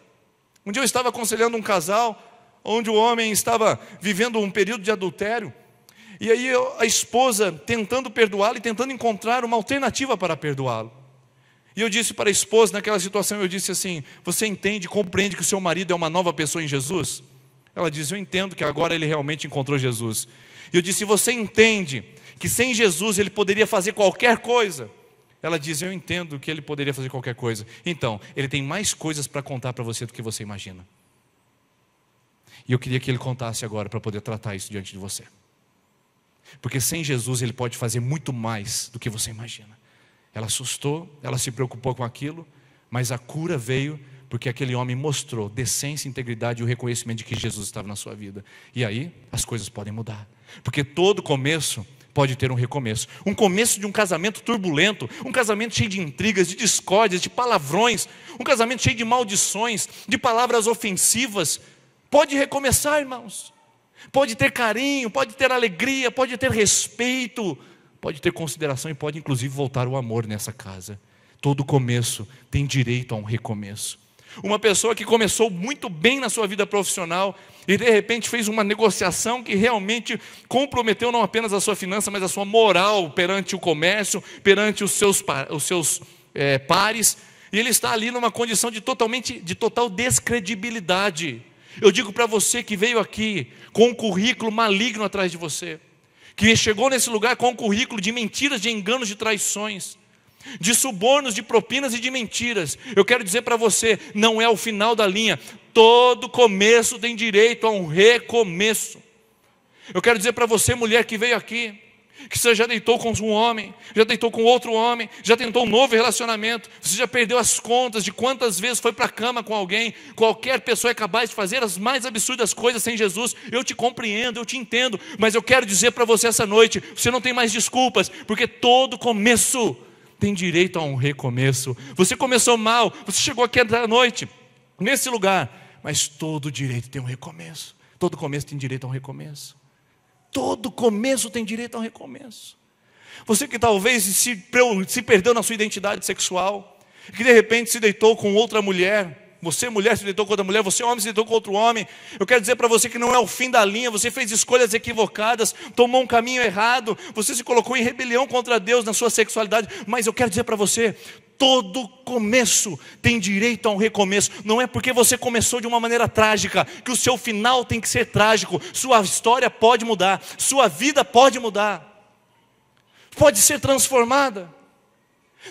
Um dia eu estava aconselhando um casal, onde o homem estava vivendo um período de adultério. E aí a esposa tentando perdoá-lo e tentando encontrar uma alternativa para perdoá-lo. E eu disse para a esposa naquela situação, eu disse assim: você entende, compreende que o seu marido é uma nova pessoa em Jesus? Ela disse: eu entendo que agora ele realmente encontrou Jesus. E eu disse: você entende que sem Jesus ele poderia fazer qualquer coisa? Ela disse: eu entendo que ele poderia fazer qualquer coisa. Então, ele tem mais coisas para contar para você do que você imagina. E eu queria que ele contasse agora para poder tratar isso diante de você. Porque sem Jesus ele pode fazer muito mais do que você imagina. Ela assustou, ela se preocupou com aquilo, mas a cura veio porque aquele homem mostrou decência, integridade e o reconhecimento de que Jesus estava na sua vida. E aí as coisas podem mudar. Porque todo começo pode ter um recomeço. Um começo de um casamento turbulento, um casamento cheio de intrigas, de discórdias, de palavrões, um casamento cheio de maldições, de palavras ofensivas, pode recomeçar, irmãos. Pode ter carinho, pode ter alegria, pode ter respeito, pode ter consideração e pode inclusive voltar o amor nessa casa. Todo começo tem direito a um recomeço. Uma pessoa que começou muito bem na sua vida profissional e de repente fez uma negociação que realmente comprometeu não apenas a sua finança, mas a sua moral perante o comércio, perante os seus pares, e ele está ali numa condição de total descredibilidade. Eu digo para você que veio aqui com um currículo maligno atrás de você, que chegou nesse lugar com um currículo de mentiras, de enganos, de traições, de subornos, de propinas e de mentiras. Eu quero dizer para você, não é o final da linha. Todo começo tem direito a um recomeço. Eu quero dizer para você, mulher que veio aqui, que você já deitou com um homem, já deitou com outro homem, já tentou um novo relacionamento, você já perdeu as contas de quantas vezes foi para a cama com alguém. Qualquer pessoa é capaz de fazer as mais absurdas coisas sem Jesus. Eu te compreendo, eu te entendo, mas eu quero dizer para você essa noite, você não tem mais desculpas, porque todo começo tem direito a um recomeço. Você começou mal, você chegou aqui à noite, nesse lugar, mas todo direito tem um recomeço. Todo começo tem direito a um recomeço. Todo começo tem direito a um recomeço. Você que talvez se perdeu na sua identidade sexual, que de repente se deitou com outra mulher, você mulher se deitou com outra mulher, você homem se deitou com outro homem, eu quero dizer para você que não é o fim da linha. Você fez escolhas equivocadas, tomou um caminho errado, você se colocou em rebelião contra Deus na sua sexualidade, mas eu quero dizer para você, todo começo tem direito a um recomeço. Não é porque você começou de uma maneira trágica que o seu final tem que ser trágico. Sua história pode mudar, sua vida pode mudar, pode ser transformada.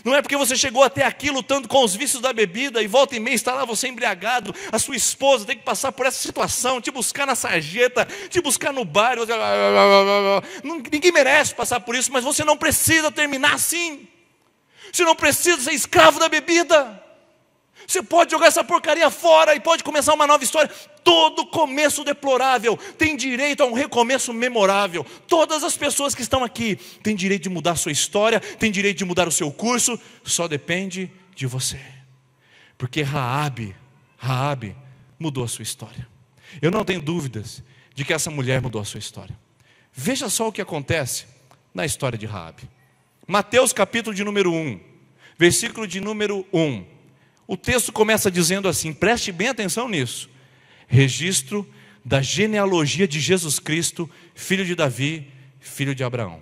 Não é porque você chegou até aqui lutando com os vícios da bebida e volta e meia está lá você embriagado, a sua esposa tem que passar por essa situação, te buscar na sarjeta, te buscar no bar, ninguém merece passar por isso, mas você não precisa terminar assim. Você não precisa ser escravo da bebida. Você pode jogar essa porcaria fora e pode começar uma nova história. Todo começo deplorável tem direito a um recomeço memorável. Todas as pessoas que estão aqui têm direito de mudar a sua história, têm direito de mudar o seu curso, só depende de você. Porque Raabe mudou a sua história. Eu não tenho dúvidas de que essa mulher mudou a sua história. Veja só o que acontece na história de Raabe. Mateus capítulo de número 1, versículo de número 1. O texto começa dizendo assim, preste bem atenção nisso. Registro da genealogia de Jesus Cristo, filho de Davi, filho de Abraão.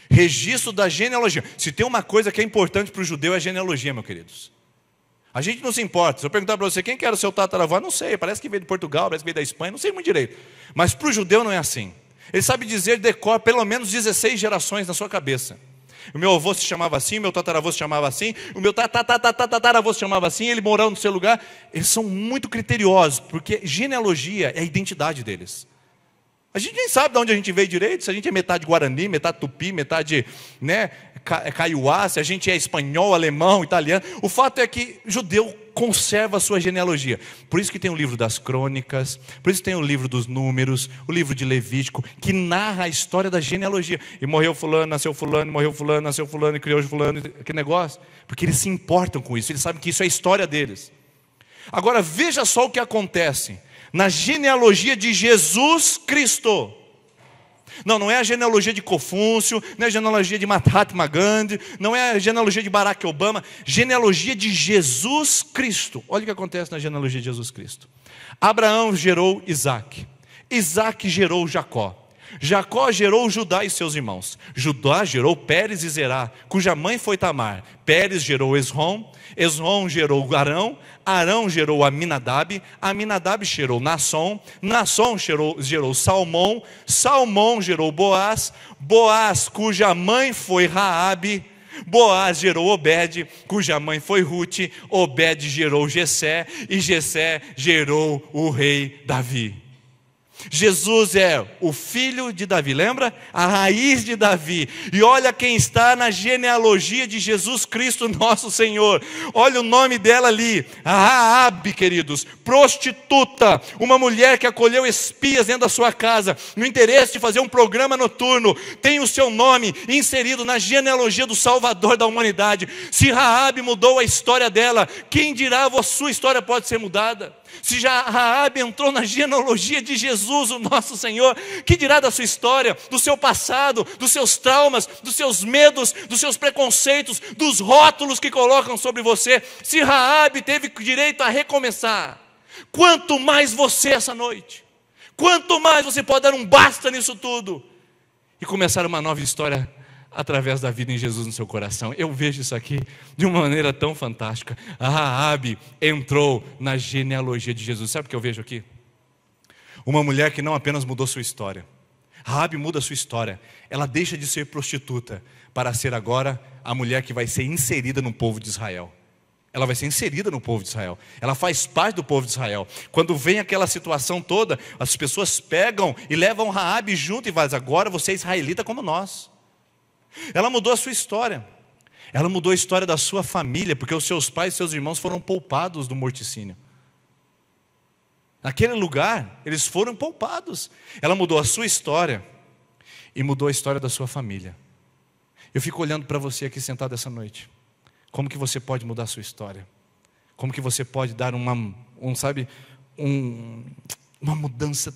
Registro da genealogia. Se tem uma coisa que é importante para o judeu é a genealogia, meus queridos. A gente não se importa. Se eu perguntar para você quem que era o seu tataravô, não sei, parece que veio de Portugal, parece que veio da Espanha, não sei muito direito. Mas para o judeu não é assim. Ele sabe dizer de cor pelo menos 16 gerações na sua cabeça. O meu avô se chamava assim, o meu tataravô se chamava assim, o meu tataravô se chamava assim, ele morou no seu lugar. Eles são muito criteriosos, porque genealogia é a identidade deles. A gente nem sabe de onde a gente veio direito, se a gente é metade Guarani, metade Tupi, metade Kaiowá, se a gente é espanhol, alemão, italiano. O fato é que judeu conserva a sua genealogia. Por isso que tem o livro das Crônicas, por isso que tem o livro dos Números, o livro de Levítico, que narra a história da genealogia. E morreu fulano, nasceu fulano, morreu fulano, nasceu fulano, e criou fulano, que negócio. Porque eles se importam com isso, eles sabem que isso é a história deles. Agora veja só o que acontece na genealogia de Jesus Cristo. Não é a genealogia de Confúcio, não é a genealogia de Mahatma Gandhi, não é a genealogia de Barack Obama, genealogia de Jesus Cristo. Olha o que acontece na genealogia de Jesus Cristo. Abraão gerou Isaac, Isaac gerou Jacó, Jacó gerou Judá e seus irmãos, Judá gerou Pérez e Zerá, cuja mãe foi Tamar, Pérez gerou Esrom, Esrom gerou Arão, Arão gerou Aminadab, Aminadab gerou Nasson, Nasson gerou Salmão, Salmão gerou Boaz, Boaz, cuja mãe foi Raabe, Boaz gerou Obed, cuja mãe foi Rute, Obed gerou Jessé, e Jessé gerou o rei Davi. Jesus é o filho de Davi, lembra? A raiz de Davi. E olha quem está na genealogia de Jesus Cristo, nosso Senhor. Olha o nome dela ali, Raabe, queridos, prostituta, uma mulher que acolheu espias dentro da sua casa, no interesse de fazer um programa noturno, tem o seu nome inserido na genealogia do Salvador da humanidade. Se Raabe mudou a história dela, quem dirá a sua história pode ser mudada? Se já Raabe entrou na genealogia de Jesus, o nosso Senhor, que dirá da sua história, do seu passado, dos seus traumas, dos seus medos, dos seus preconceitos, dos rótulos que colocam sobre você? Se Raabe teve direito a recomeçar, quanto mais você essa noite, quanto mais você pode dar um basta nisso tudo e começar uma nova história através da vida em Jesus no seu coração. Eu vejo isso aqui de uma maneira tão fantástica. A Raabe entrou na genealogia de Jesus. Sabe o que eu vejo aqui? Uma mulher que não apenas mudou sua história. Raabe muda a sua história. Ela deixa de ser prostituta para ser agora a mulher que vai ser inserida no povo de Israel. Ela vai ser inserida no povo de Israel. Ela faz parte do povo de Israel. Quando vem aquela situação toda, as pessoas pegam e levam Raabe junto e dizem: agora você é israelita como nós. Ela mudou a sua história. Ela mudou a história da sua família, porque os seus pais e seus irmãos foram poupados do morticínio. Naquele lugar, eles foram poupados. Ela mudou a sua história e mudou a história da sua família. Eu fico olhando para você aqui sentado essa noite. Como que você pode mudar a sua história? Como que você pode dar uma mudança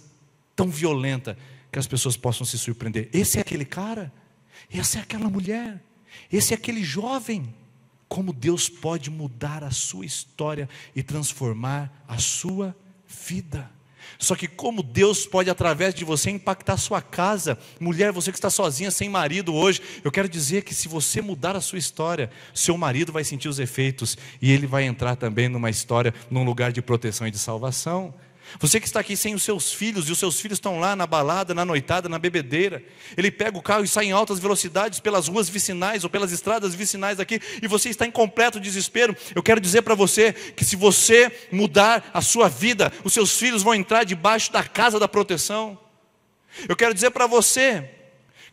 tão violenta que as pessoas possam se surpreender? Esse é aquele cara? Essa é aquela mulher, esse é aquele jovem. Como Deus pode mudar a sua história e transformar a sua vida. Só que como Deus pode através de você impactar a sua casa. Mulher, você que está sozinha, sem marido hoje, eu quero dizer que se você mudar a sua história, seu marido vai sentir os efeitos e ele vai entrar também numa história, num lugar de proteção e de salvação. Você que está aqui sem os seus filhos, e os seus filhos estão lá na balada, na noitada, na bebedeira, ele pega o carro e sai em altas velocidades pelas ruas vicinais ou pelas estradas vicinais aqui, e você está em completo desespero. Eu quero dizer para você que se você mudar a sua vida, os seus filhos vão entrar debaixo da casa da proteção. Eu quero dizer para você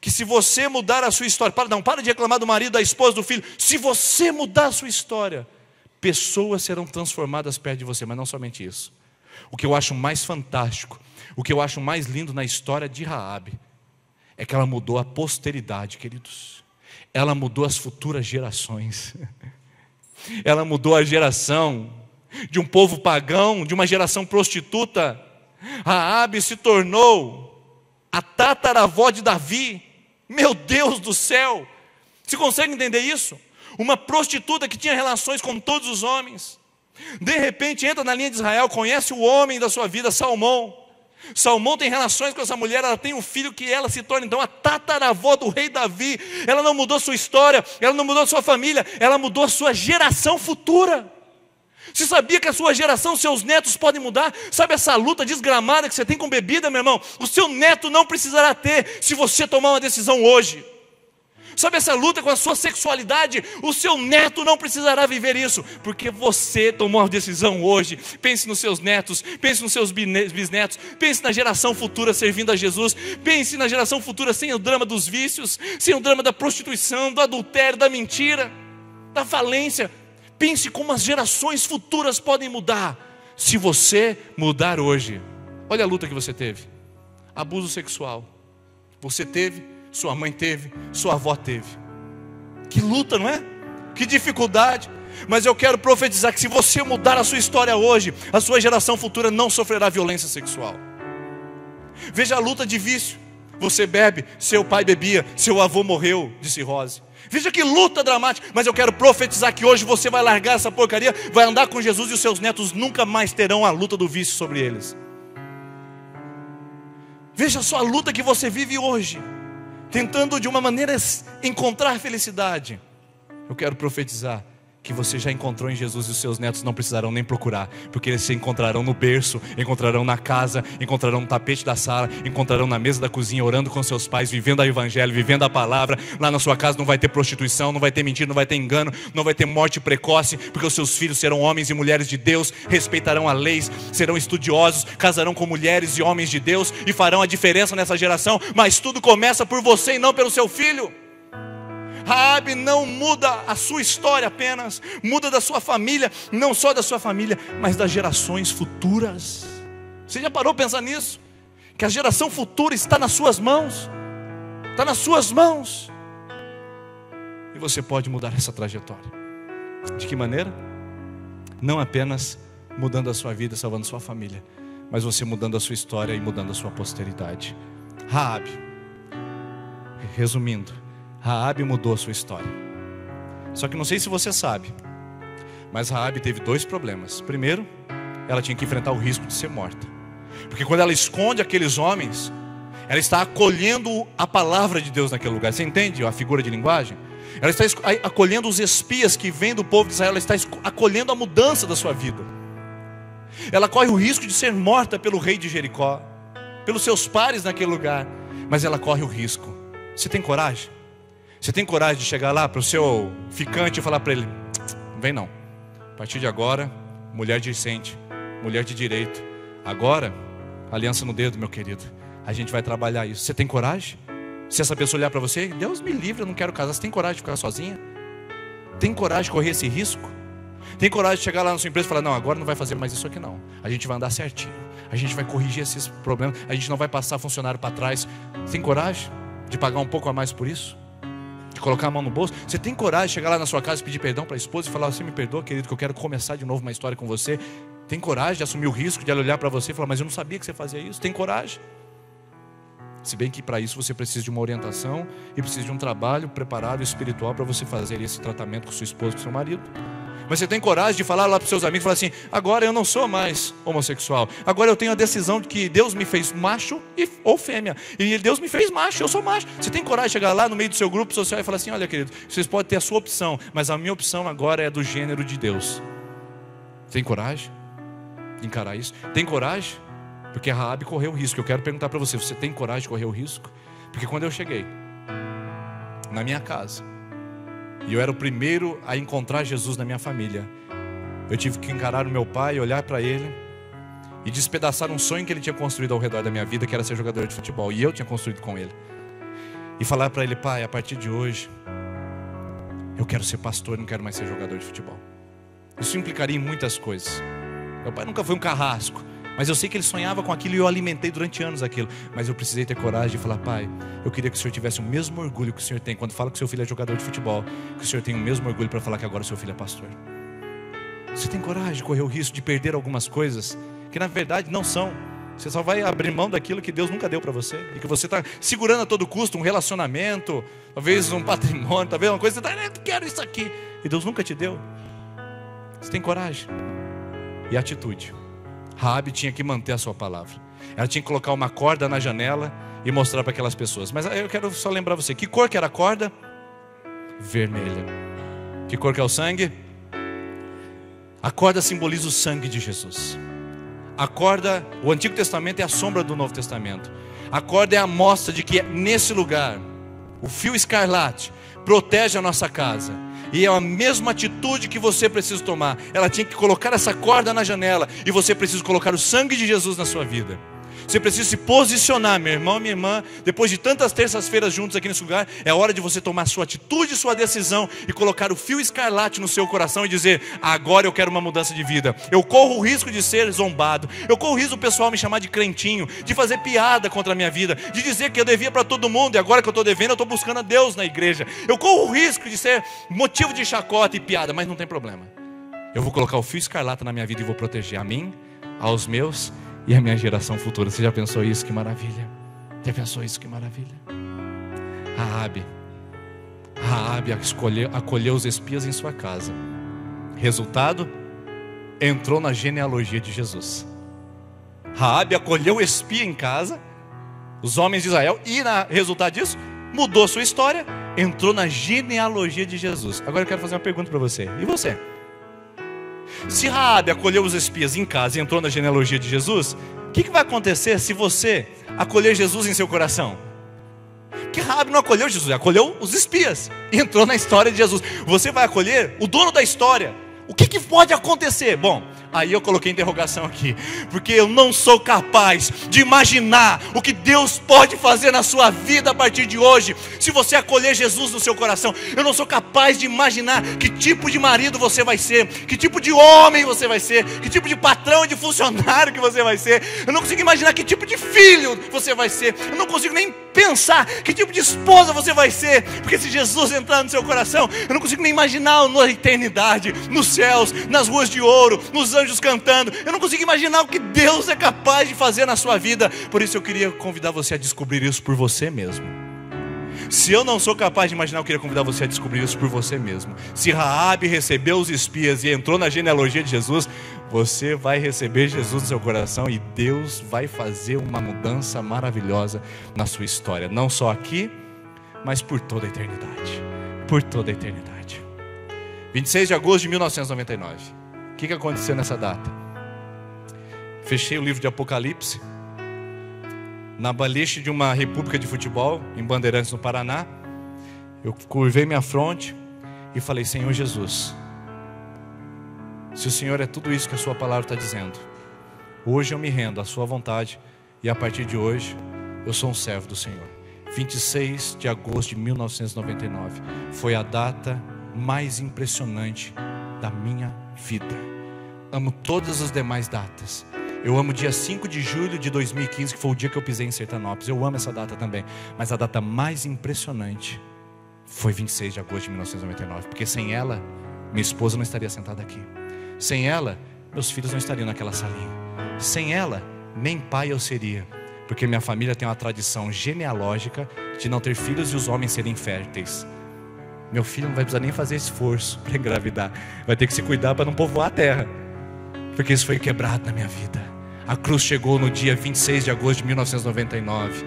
que se você mudar a sua história, para de reclamar do marido, da esposa, do filho. Se você mudar a sua história, pessoas serão transformadas perto de você. Mas não somente isso. O que eu acho mais fantástico, o que eu acho mais lindo na história de Raabe, é que ela mudou a posteridade, queridos. Ela mudou as futuras gerações. Ela mudou a geração de um povo pagão, de uma geração prostituta. Raabe se tornou a tataravó de Davi. Meu Deus do céu! Você consegue entender isso? Uma prostituta que tinha relações com todos os homens. De repente entra na linha de Israel, conhece o homem da sua vida, Salmão. Salmão tem relações com essa mulher, ela tem um filho que ela se torna então a tataravó do rei Davi. Ela não mudou sua história, ela não mudou sua família, ela mudou a sua geração futura. Você sabia que a sua geração, seus netos podem mudar? Sabe essa luta desgramada que você tem com bebida, meu irmão? O seu neto não precisará ter se você tomar uma decisão hoje. Sabe essa luta com a sua sexualidade? O seu neto não precisará viver isso, porque você tomou uma decisão hoje. Pense nos seus netos, pense nos seus bisnetos, pense na geração futura servindo a Jesus, pense na geração futura sem o drama dos vícios, sem o drama da prostituição, do adultério, da mentira, da falência. Pense como as gerações futuras podem mudar se você mudar hoje. Olha a luta que você teve. Abuso sexual. Você teve, sua mãe teve, sua avó teve. Que luta, não é? Que dificuldade. Mas eu quero profetizar que se você mudar a sua história hoje, a sua geração futura não sofrerá violência sexual. Veja a luta de vício. Você bebe, seu pai bebia, seu avô morreu de cirrose. Veja que luta dramática. Mas eu quero profetizar que hoje você vai largar essa porcaria, vai andar com Jesus e os seus netos nunca mais terão a luta do vício sobre eles. Veja só a luta que você vive hoje, tentando de uma maneira encontrar felicidade. Eu quero profetizar que você já encontrou em Jesus e os seus netos não precisarão nem procurar, porque eles se encontrarão no berço, encontrarão na casa, encontrarão no tapete da sala, encontrarão na mesa da cozinha, orando com seus pais, vivendo o evangelho, vivendo a palavra. Lá na sua casa não vai ter prostituição, não vai ter mentira, não vai ter engano, não vai ter morte precoce, porque os seus filhos serão homens e mulheres de Deus, respeitarão a lei, serão estudiosos, casarão com mulheres e homens de Deus e farão a diferença nessa geração. Mas tudo começa por você e não pelo seu filho. Raabe não muda a sua história apenas, muda da sua família, não só da sua família, mas das gerações futuras. Você já parou para pensar nisso? Que a geração futura está nas suas mãos. Está nas suas mãos. E você pode mudar essa trajetória. De que maneira? Não apenas mudando a sua vida, salvando a sua família, mas você mudando a sua história e mudando a sua posteridade. Raabe, resumindo, Raabe mudou a sua história. Só que não sei se você sabe, mas Raabe teve dois problemas. Primeiro, ela tinha que enfrentar o risco de ser morta, porque quando ela esconde aqueles homens, ela está acolhendo a palavra de Deus naquele lugar. Você entende a figura de linguagem? Ela está acolhendo os espias que vêm do povo de Israel. Ela está acolhendo a mudança da sua vida. Ela corre o risco de ser morta pelo rei de Jericó, pelos seus pares naquele lugar, mas ela corre o risco. Você tem coragem? Você tem coragem de chegar lá para o seu ficante e falar para ele: não vem não, a partir de agora, mulher decente, mulher de direito. Agora, aliança no dedo, meu querido, a gente vai trabalhar isso. Você tem coragem? Se essa pessoa olhar para você: Deus me livre, eu não quero casar. Você tem coragem de ficar sozinha? Tem coragem de correr esse risco? Tem coragem de chegar lá na sua empresa e falar: não, agora não vai fazer mais isso aqui não, a gente vai andar certinho, a gente vai corrigir esses problemas, a gente não vai passar funcionário para trás. Tem coragem de pagar um pouco a mais por isso? De colocar a mão no bolso? Você tem coragem de chegar lá na sua casa e pedir perdão para a esposa e falar: você me perdoa, querido, que eu quero começar de novo uma história com você? Tem coragem de assumir o risco de ela olhar para você e falar: mas eu não sabia que você fazia isso? Tem coragem? Se bem que para isso você precisa de uma orientação e precisa de um trabalho preparado espiritual para você fazer esse tratamento com sua esposa, com seu marido. Mas você tem coragem de falar lá para os seus amigos, falar assim: agora eu não sou mais homossexual, agora eu tenho a decisão de que Deus me fez macho ou fêmea, e Deus me fez macho, eu sou macho. Você tem coragem de chegar lá no meio do seu grupo social e falar assim: olha, querido, vocês podem ter a sua opção, mas a minha opção agora é do gênero de Deus. Tem coragem de encarar isso? Tem coragem? Porque a Raabe correu o risco. Eu quero perguntar para você: você tem coragem de correr o risco? Porque quando eu cheguei na minha casa e eu era o primeiro a encontrar Jesus na minha família, eu tive que encarar o meu pai, olhar para ele e despedaçar um sonho que ele tinha construído ao redor da minha vida, que era ser jogador de futebol, e eu tinha construído com ele, e falar para ele: pai, a partir de hoje eu quero ser pastor, não quero mais ser jogador de futebol. Isso implicaria em muitas coisas. Meu pai nunca foi um carrasco, mas eu sei que ele sonhava com aquilo e eu alimentei durante anos aquilo. Mas eu precisei ter coragem de falar: pai, eu queria que o senhor tivesse o mesmo orgulho que o senhor tem quando fala que o seu filho é jogador de futebol, que o senhor tem o mesmo orgulho para falar que agora o seu filho é pastor. Você tem coragem de correr o risco de perder algumas coisas que na verdade não são. Você só vai abrir mão daquilo que Deus nunca deu para você, e que você está segurando a todo custo, um relacionamento, talvez um patrimônio, talvez uma coisa, você está: eu quero isso aqui, e Deus nunca te deu. Você tem coragem e atitude. Raabe tinha que manter a sua palavra. Ela tinha que colocar uma corda na janela e mostrar para aquelas pessoas. Mas eu quero só lembrar você: que cor que era a corda? Vermelha. Que cor que é o sangue? A corda simboliza o sangue de Jesus. A corda, o Antigo Testamento é a sombra do Novo Testamento. A corda é a mostra de que nesse lugar o fio escarlate protege a nossa casa. E é a mesma atitude que você precisa tomar. Ela tinha que colocar essa corda na janela, e você precisa colocar o sangue de Jesus na sua vida. Você precisa se posicionar, meu irmão, minha irmã. Depois de tantas terças-feiras juntos aqui nesse lugar, é hora de você tomar sua atitude, sua decisão e colocar o fio escarlate no seu coração e dizer: agora eu quero uma mudança de vida. Eu corro o risco de ser zombado, eu corro o risco do pessoal me chamar de crentinho, de fazer piada contra a minha vida, de dizer que eu devia para todo mundo e agora que eu estou devendo eu estou buscando a Deus na igreja. Eu corro o risco de ser motivo de chacota e piada, mas não tem problema. Eu vou colocar o fio escarlate na minha vida e vou proteger a mim, aos meus e a minha geração futura. Você já pensou isso? Que maravilha. Já pensou isso? Que maravilha. Raabe acolheu os espias em sua casa. Resultado, entrou na genealogia de Jesus. Raabe acolheu o espia em casa, os homens de Israel, e resultado disso, mudou sua história, entrou na genealogia de Jesus. Agora eu quero fazer uma pergunta para você. E você? Se Raabe acolheu os espias em casa e entrou na genealogia de Jesus, o que vai acontecer se você acolher Jesus em seu coração? Porque Raabe não acolheu Jesus, acolheu os espias e entrou na história de Jesus. Você vai acolher o dono da história. O que pode acontecer? Bom, aí eu coloquei interrogação aqui, porque eu não sou capaz de imaginar o que Deus pode fazer na sua vida a partir de hoje, se você acolher Jesus no seu coração. Eu não sou capaz de imaginar que tipo de marido você vai ser, que tipo de homem você vai ser, que tipo de patrão e de funcionário que você vai ser. Eu não consigo imaginar que tipo de filho você vai ser. Eu não consigo nem pensar que tipo de esposa você vai ser, porque se Jesus entrar no seu coração, eu não consigo nem imaginar na eternidade, nos céus, nas ruas de ouro, nos anjos cantando. Eu não consigo imaginar o que Deus é capaz de fazer na sua vida. Por isso eu queria convidar você a descobrir isso por você mesmo. Se eu não sou capaz de imaginar, eu queria convidar você a descobrir isso por você mesmo. Se Raabe recebeu os espias e entrou na genealogia de Jesus, você vai receber Jesus no seu coração e Deus vai fazer uma mudança maravilhosa na sua história. Não só aqui, mas por toda a eternidade. Por toda a eternidade. 26 de agosto de 1999. O que aconteceu nessa data? Fechei o livro de Apocalipse na baliche de uma república de futebol em Bandeirantes, no Paraná. Eu curvei minha fronte e falei: Senhor Jesus, se o Senhor é tudo isso que a sua palavra está dizendo, hoje eu me rendo à sua vontade e a partir de hoje eu sou um servo do Senhor. 26 de agosto de 1999 foi a data mais impressionante da minha vida. Amo todas as demais datas. Eu amo o dia 5 de julho de 2015, que foi o dia que eu pisei em Sertanópolis. Eu amo essa data também. Mas a data mais impressionante foi 26 de agosto de 1999. Porque sem ela, minha esposa não estaria sentada aqui. Sem ela, meus filhos não estariam naquela salinha. Sem ela, nem pai eu seria. Porque minha família tem uma tradição genealógica de não ter filhos e os homens serem férteis. Meu filho não vai precisar nem fazer esforço para engravidar. Vai ter que se cuidar para não povoar a terra. Porque isso foi quebrado na minha vida. A cruz chegou no dia 26 de agosto de 1999.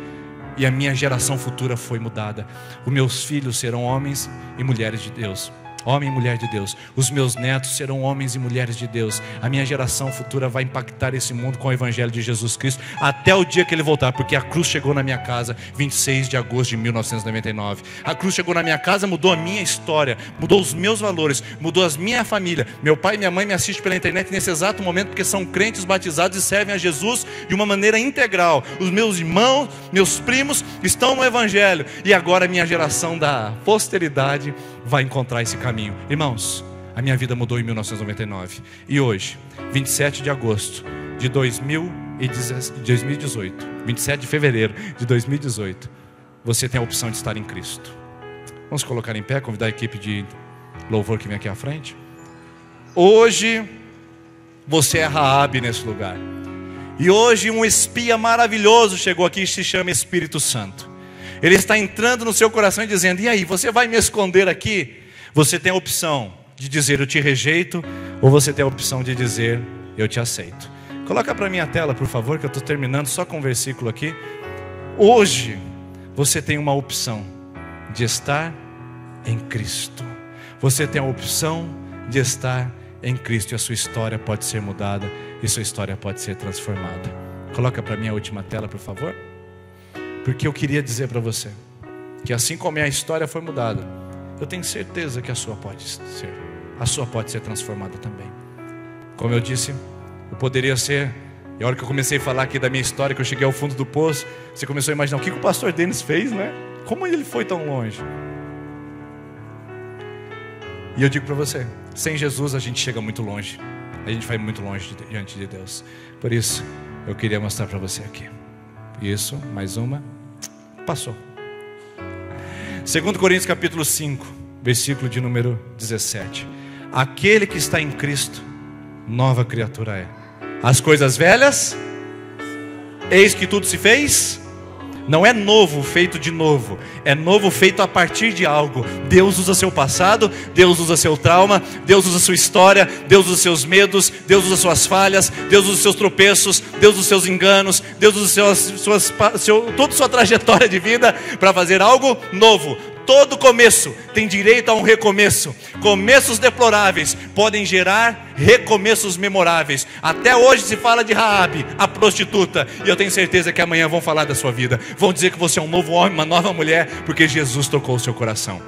E a minha geração futura foi mudada. Os meus filhos serão homens e mulheres de Deus. Homem e mulher de Deus. Os meus netos serão homens e mulheres de Deus. A minha geração futura vai impactar esse mundo com o evangelho de Jesus Cristo até o dia que ele voltar, porque a cruz chegou na minha casa 26 de agosto de 1999. A cruz chegou na minha casa, mudou a minha história, mudou os meus valores, mudou a minha família. Meu pai e minha mãe me assistem pela internet nesse exato momento porque são crentes batizados e servem a Jesus de uma maneira integral. Os meus irmãos, meus primos estão no evangelho e agora a minha geração da posteridade vai encontrar esse caminho. Irmãos, a minha vida mudou em 1999. E hoje, 27 de agosto de 2018, 27 de fevereiro de 2018, você tem a opção de estar em Cristo. Vamos colocar em pé, convidar a equipe de louvor que vem aqui à frente. Hoje, você é Raabe nesse lugar. E hoje um espia maravilhoso chegou aqui e se chama Espírito Santo. Ele está entrando no seu coração e dizendo: e aí, você vai me esconder aqui? Você tem a opção de dizer eu te rejeito, ou você tem a opção de dizer eu te aceito. Coloca para mim a tela, por favor, que eu estou terminando só com um versículo aqui. Hoje você tem uma opção de estar em Cristo. Você tem a opção de estar em Cristo e a sua história pode ser mudada e sua história pode ser transformada. Coloca para mim a última tela, por favor. Porque eu queria dizer para você que assim como a minha história foi mudada, eu tenho certeza que a sua pode ser transformada também. Como eu disse, eu poderia ser E a hora que eu comecei a falar aqui da minha história, que eu cheguei ao fundo do poço, você começou a imaginar o que o pastor Denis fez, né? Como ele foi tão longe? E eu digo para você, sem Jesus a gente chega muito longe. A gente vai muito longe diante de Deus. Por isso, eu queria mostrar para você aqui. Isso, mais uma. Passou. 2 Coríntios capítulo 5, versículo de número 17. Aquele que está em Cristo, nova criatura é. As coisas velhas, eis que tudo se fez. Não é novo feito de novo, é novo feito a partir de algo. Deus usa seu passado, Deus usa seu trauma, Deus usa sua história, Deus usa seus medos, Deus usa suas falhas, Deus usa seus tropeços, Deus usa seus enganos, Deus usa toda a sua trajetória de vida para fazer algo novo. Todo começo tem direito a um recomeço. Começos deploráveis podem gerar recomeços memoráveis. Até hoje se fala de Raabe, a prostituta, e eu tenho certeza que amanhã vão falar da sua vida. Vão dizer que você é um novo homem, uma nova mulher, porque Jesus tocou o seu coração.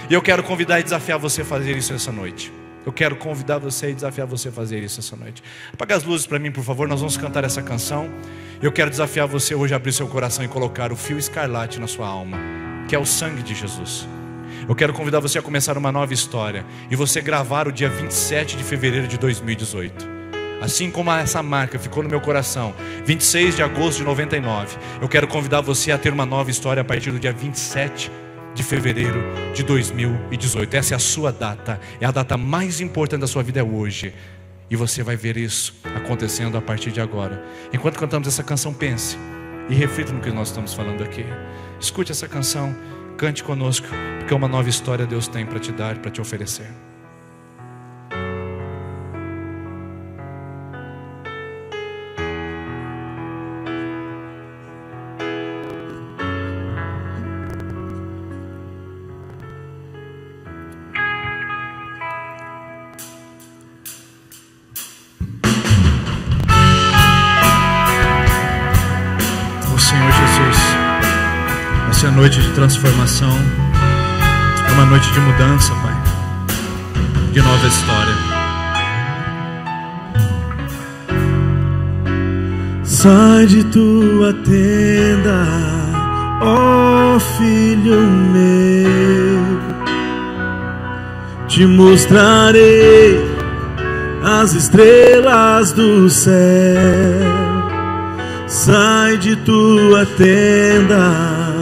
E eu quero convidar e desafiar você a fazer isso essa noite. Eu quero convidar você e desafiar você a fazer isso essa noite. Apaga as luzes para mim, por favor. Nós vamos cantar essa canção. Eu quero desafiar você hoje a abrir seu coração e colocar o fio escarlate na sua alma, que é o sangue de Jesus. Eu quero convidar você a começar uma nova história e você gravar o dia 27 de fevereiro de 2018. Assim como essa marca ficou no meu coração, 26 de agosto de 99. Eu quero convidar você a ter uma nova história a partir do dia 27 de fevereiro de 2018. Essa é a sua data, é a data mais importante da sua vida, é hoje. E você vai ver isso acontecendo a partir de agora. Enquanto cantamos essa canção, pense e reflita no que nós estamos falando aqui. Escute essa canção, cante conosco, porque uma nova história Deus tem para te dar, para te oferecer. Essa é a noite de transformação, é uma noite de mudança, Pai, de nova história. Sai de tua tenda, ó filho meu, te mostrarei as estrelas do céu. Sai de tua tenda,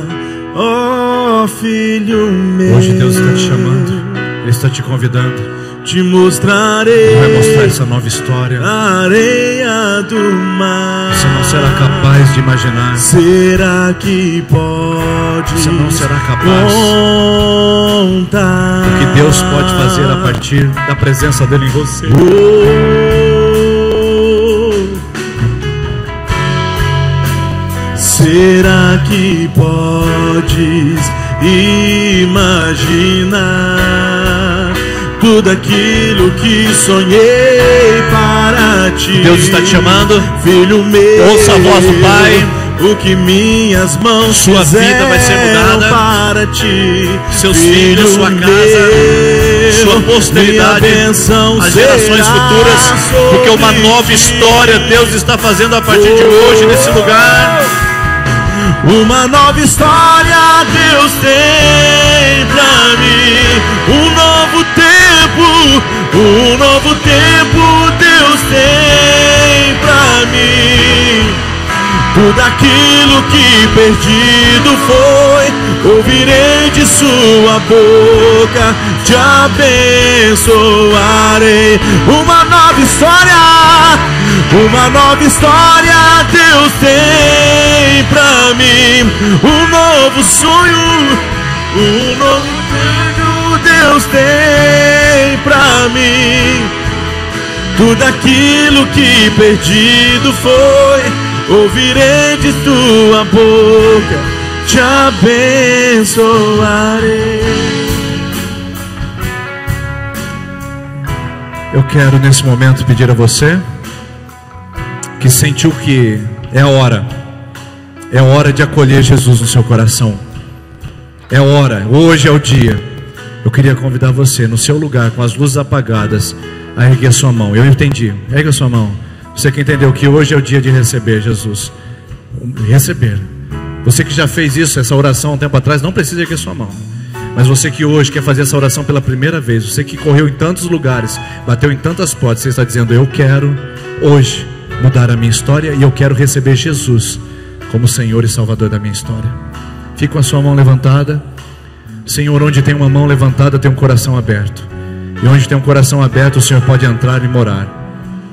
ó filho meu. Hoje Deus está te chamando, Ele está te convidando. Te mostrarei, vai mostrar essa nova história. A areia do mar. Você não será capaz de imaginar. Será que pode? Você não será capaz contar o que Deus pode fazer a partir da presença dele em você. Será que podes imaginar tudo aquilo que sonhei para ti? Deus está te chamando, filho meu. Ouça a voz do Pai. O que minhas mãos sua vida vai ser mudada para ti, seus filhos, sua casa, sua posteridade, as gerações futuras, porque uma nova história Deus está fazendo a partir de hoje nesse lugar. Uma nova história Deus tem pra mim, um novo tempo Deus tem pra mim. Tudo aquilo que perdido foi, ouvirei de sua boca, te abençoarei. Uma nova história Deus tem pra mim, um novo sonho, um novo sonho Deus tem pra mim. Tudo aquilo que perdido foi, ouvirei de tua boca, te abençoarei. Eu quero nesse momento pedir a você que sentiu que é hora de acolher Jesus no seu coração. É hora, hoje é o dia. Eu queria convidar você no seu lugar, com as luzes apagadas, a erguer a sua mão. Eu entendi, ergue a sua mão. Você que entendeu que hoje é o dia de receber Jesus. Receber. Você que já fez isso, essa oração há um tempo atrás, não precisa erguer sua mão. Mas você que hoje quer fazer essa oração pela primeira vez, você que correu em tantos lugares, bateu em tantas portas, você está dizendo: eu quero hoje mudar a minha história e eu quero receber Jesus como Senhor e Salvador da minha história. Fique com a sua mão levantada. Senhor, onde tem uma mão levantada tem um coração aberto. E onde tem um coração aberto, o Senhor pode entrar e morar.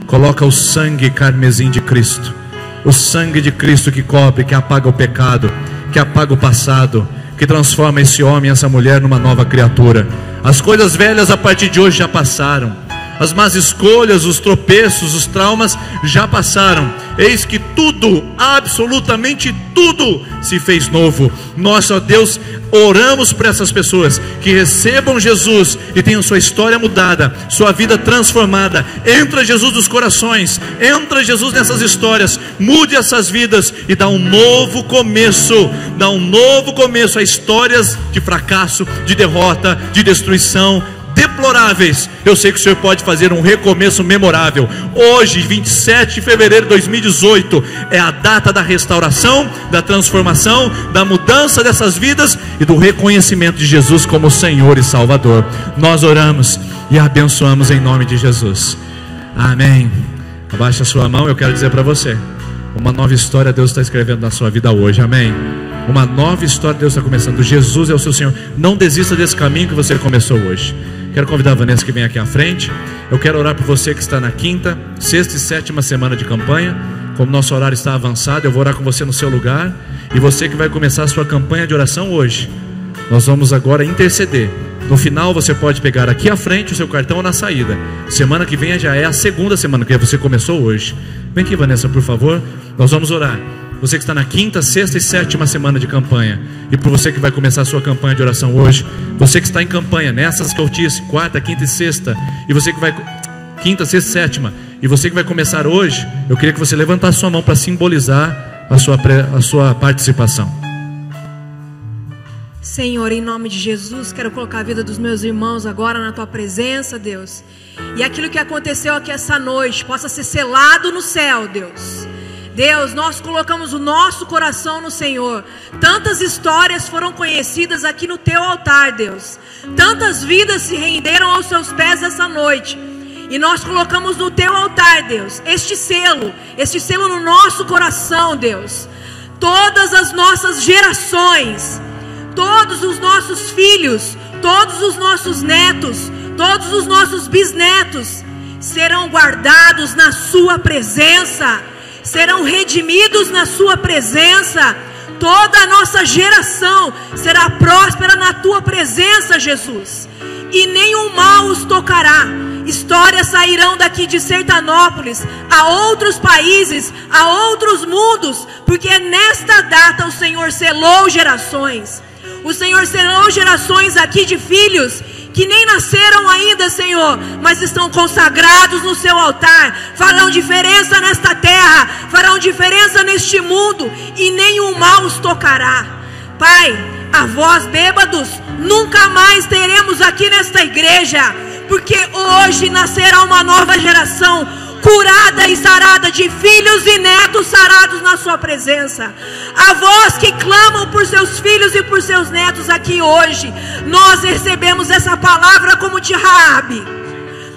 Coloca o sangue carmesim de Cristo, o sangue de Cristo que cobre, que apaga o pecado, que apaga o passado, que transforma esse homem e essa mulher numa nova criatura. As coisas velhas a partir de hoje já passaram. As más escolhas, os tropeços, os traumas já passaram. Eis que tudo, absolutamente tudo se fez novo. Nós, ó Deus, oramos por essas pessoas que recebam Jesus e tenham sua história mudada, sua vida transformada. Entra Jesus nos corações, entra Jesus nessas histórias, mude essas vidas e dá um novo começo. Dá um novo começo a histórias de fracasso, de derrota, de destruição, deploráveis. Eu sei que o Senhor pode fazer um recomeço memorável. Hoje, 27 de fevereiro de 2018, é a data da restauração, da transformação, da mudança dessas vidas e do reconhecimento de Jesus como Senhor e Salvador. Nós oramos e abençoamos em nome de Jesus. Amém. Abaixa a sua mão. Eu quero dizer para você, uma nova história Deus está escrevendo na sua vida hoje. Amém. Uma nova história Deus está começando. Jesus é o seu Senhor. Não desista desse caminho que você começou hoje. Quero convidar a Vanessa que vem aqui à frente. Eu quero orar por você que está na 5ª, 6ª e 7ª semana de campanha. Como nosso horário está avançado, eu vou orar com você no seu lugar. E você que vai começar a sua campanha de oração hoje, nós vamos agora interceder. No final você pode pegar aqui à frente o seu cartão na saída. Semana que vem já é a 2ª semana que você começou hoje. Vem aqui, Vanessa, por favor. Nós vamos orar. Você que está na 5ª, 6ª e 7ª semana de campanha, e por você que vai começar a sua campanha de oração hoje, você que está em campanha nessas tortilhas, 4ª, 5ª e 6ª, e você que vai 5ª, 6ª e 7ª, e você que vai começar hoje, eu queria que você levantasse sua mão para simbolizar a sua participação. Senhor, em nome de Jesus, quero colocar a vida dos meus irmãos agora na Tua presença, Deus. E aquilo que aconteceu aqui essa noite possa ser selado no céu, Deus. Deus, nós colocamos o nosso coração no Senhor. Tantas histórias foram conhecidas aqui no Teu altar, Deus. Tantas vidas se renderam aos Seus pés essa noite. E nós colocamos no Teu altar, Deus, este selo no nosso coração, Deus. Todas as nossas gerações, todos os nossos filhos, todos os nossos netos, todos os nossos bisnetos serão guardados na Sua presença, serão redimidos na Sua presença. Toda a nossa geração será próspera na Tua presença, Jesus, e nenhum mal os tocará. Histórias sairão daqui de Sertanópolis a outros países, a outros mundos, porque nesta data o Senhor selou gerações. O Senhor selou gerações aqui de filhos que nem nasceram ainda, Senhor, mas estão consagrados no Seu altar, farão diferença nesta terra, farão diferença neste mundo, e nenhum mal os tocará. Pai, a vós bêbados nunca mais teremos aqui nesta igreja, porque hoje nascerá uma nova geração curada e sarada, de filhos e netos sarados na Sua presença. A vós que clamam por seus filhos e por seus netos aqui hoje, nós recebemos essa palavra como de Raabe.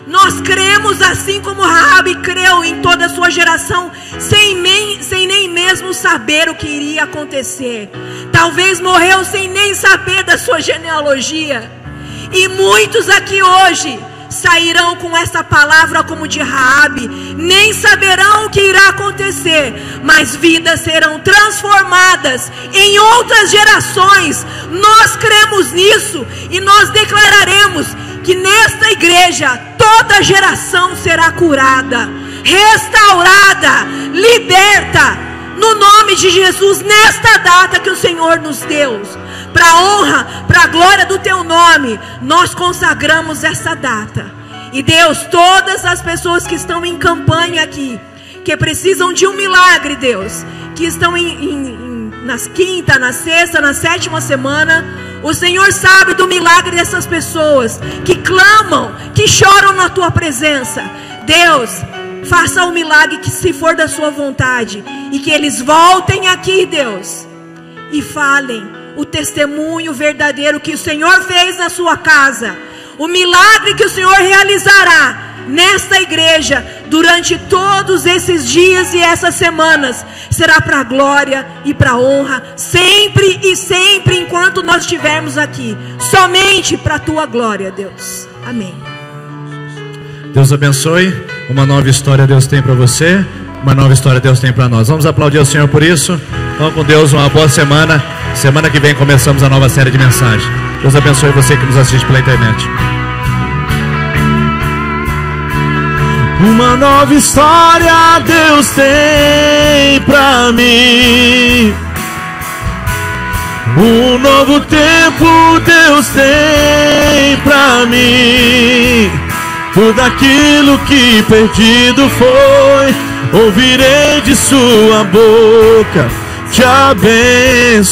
Nós cremos assim como Raabe creu em toda a sua geração, sem nem mesmo saber o que iria acontecer. Talvez morreu sem nem saber da sua genealogia. E muitos aqui hoje sairão com essa palavra como de Raabe, nem saberão o que irá acontecer, mas vidas serão transformadas em outras gerações. Nós cremos nisso e nós declararemos que nesta igreja toda geração será curada, restaurada, liberta, no nome de Jesus, nesta data que o Senhor nos deu. Para a honra, para a glória do Teu nome, nós consagramos essa data. E Deus, todas as pessoas que estão em campanha aqui, que precisam de um milagre, Deus, que estão nas 5ª, na 6ª, na 7ª semana, o Senhor sabe do milagre dessas pessoas que clamam, que choram na Tua presença. Deus, faça o milagre que se for da sua vontade, e que eles voltem aqui, Deus, e falem o testemunho verdadeiro que o Senhor fez na sua casa, o milagre que o Senhor realizará nesta igreja durante todos esses dias e essas semanas, será para a glória e para a honra, sempre e sempre, enquanto nós estivermos aqui, somente para a tua glória, Deus. Amém. Deus abençoe. Uma nova história Deus tem para você, uma nova história Deus tem para nós. Vamos aplaudir o Senhor por isso. Vamos com Deus, uma boa semana. Semana que vem começamos a nova série de mensagens. Deus abençoe você que nos assiste pela internet. Uma nova história Deus tem pra mim. Um novo tempo Deus tem pra mim. Tudo aquilo que perdido foi, ouvirei de sua boca, te abençoarei.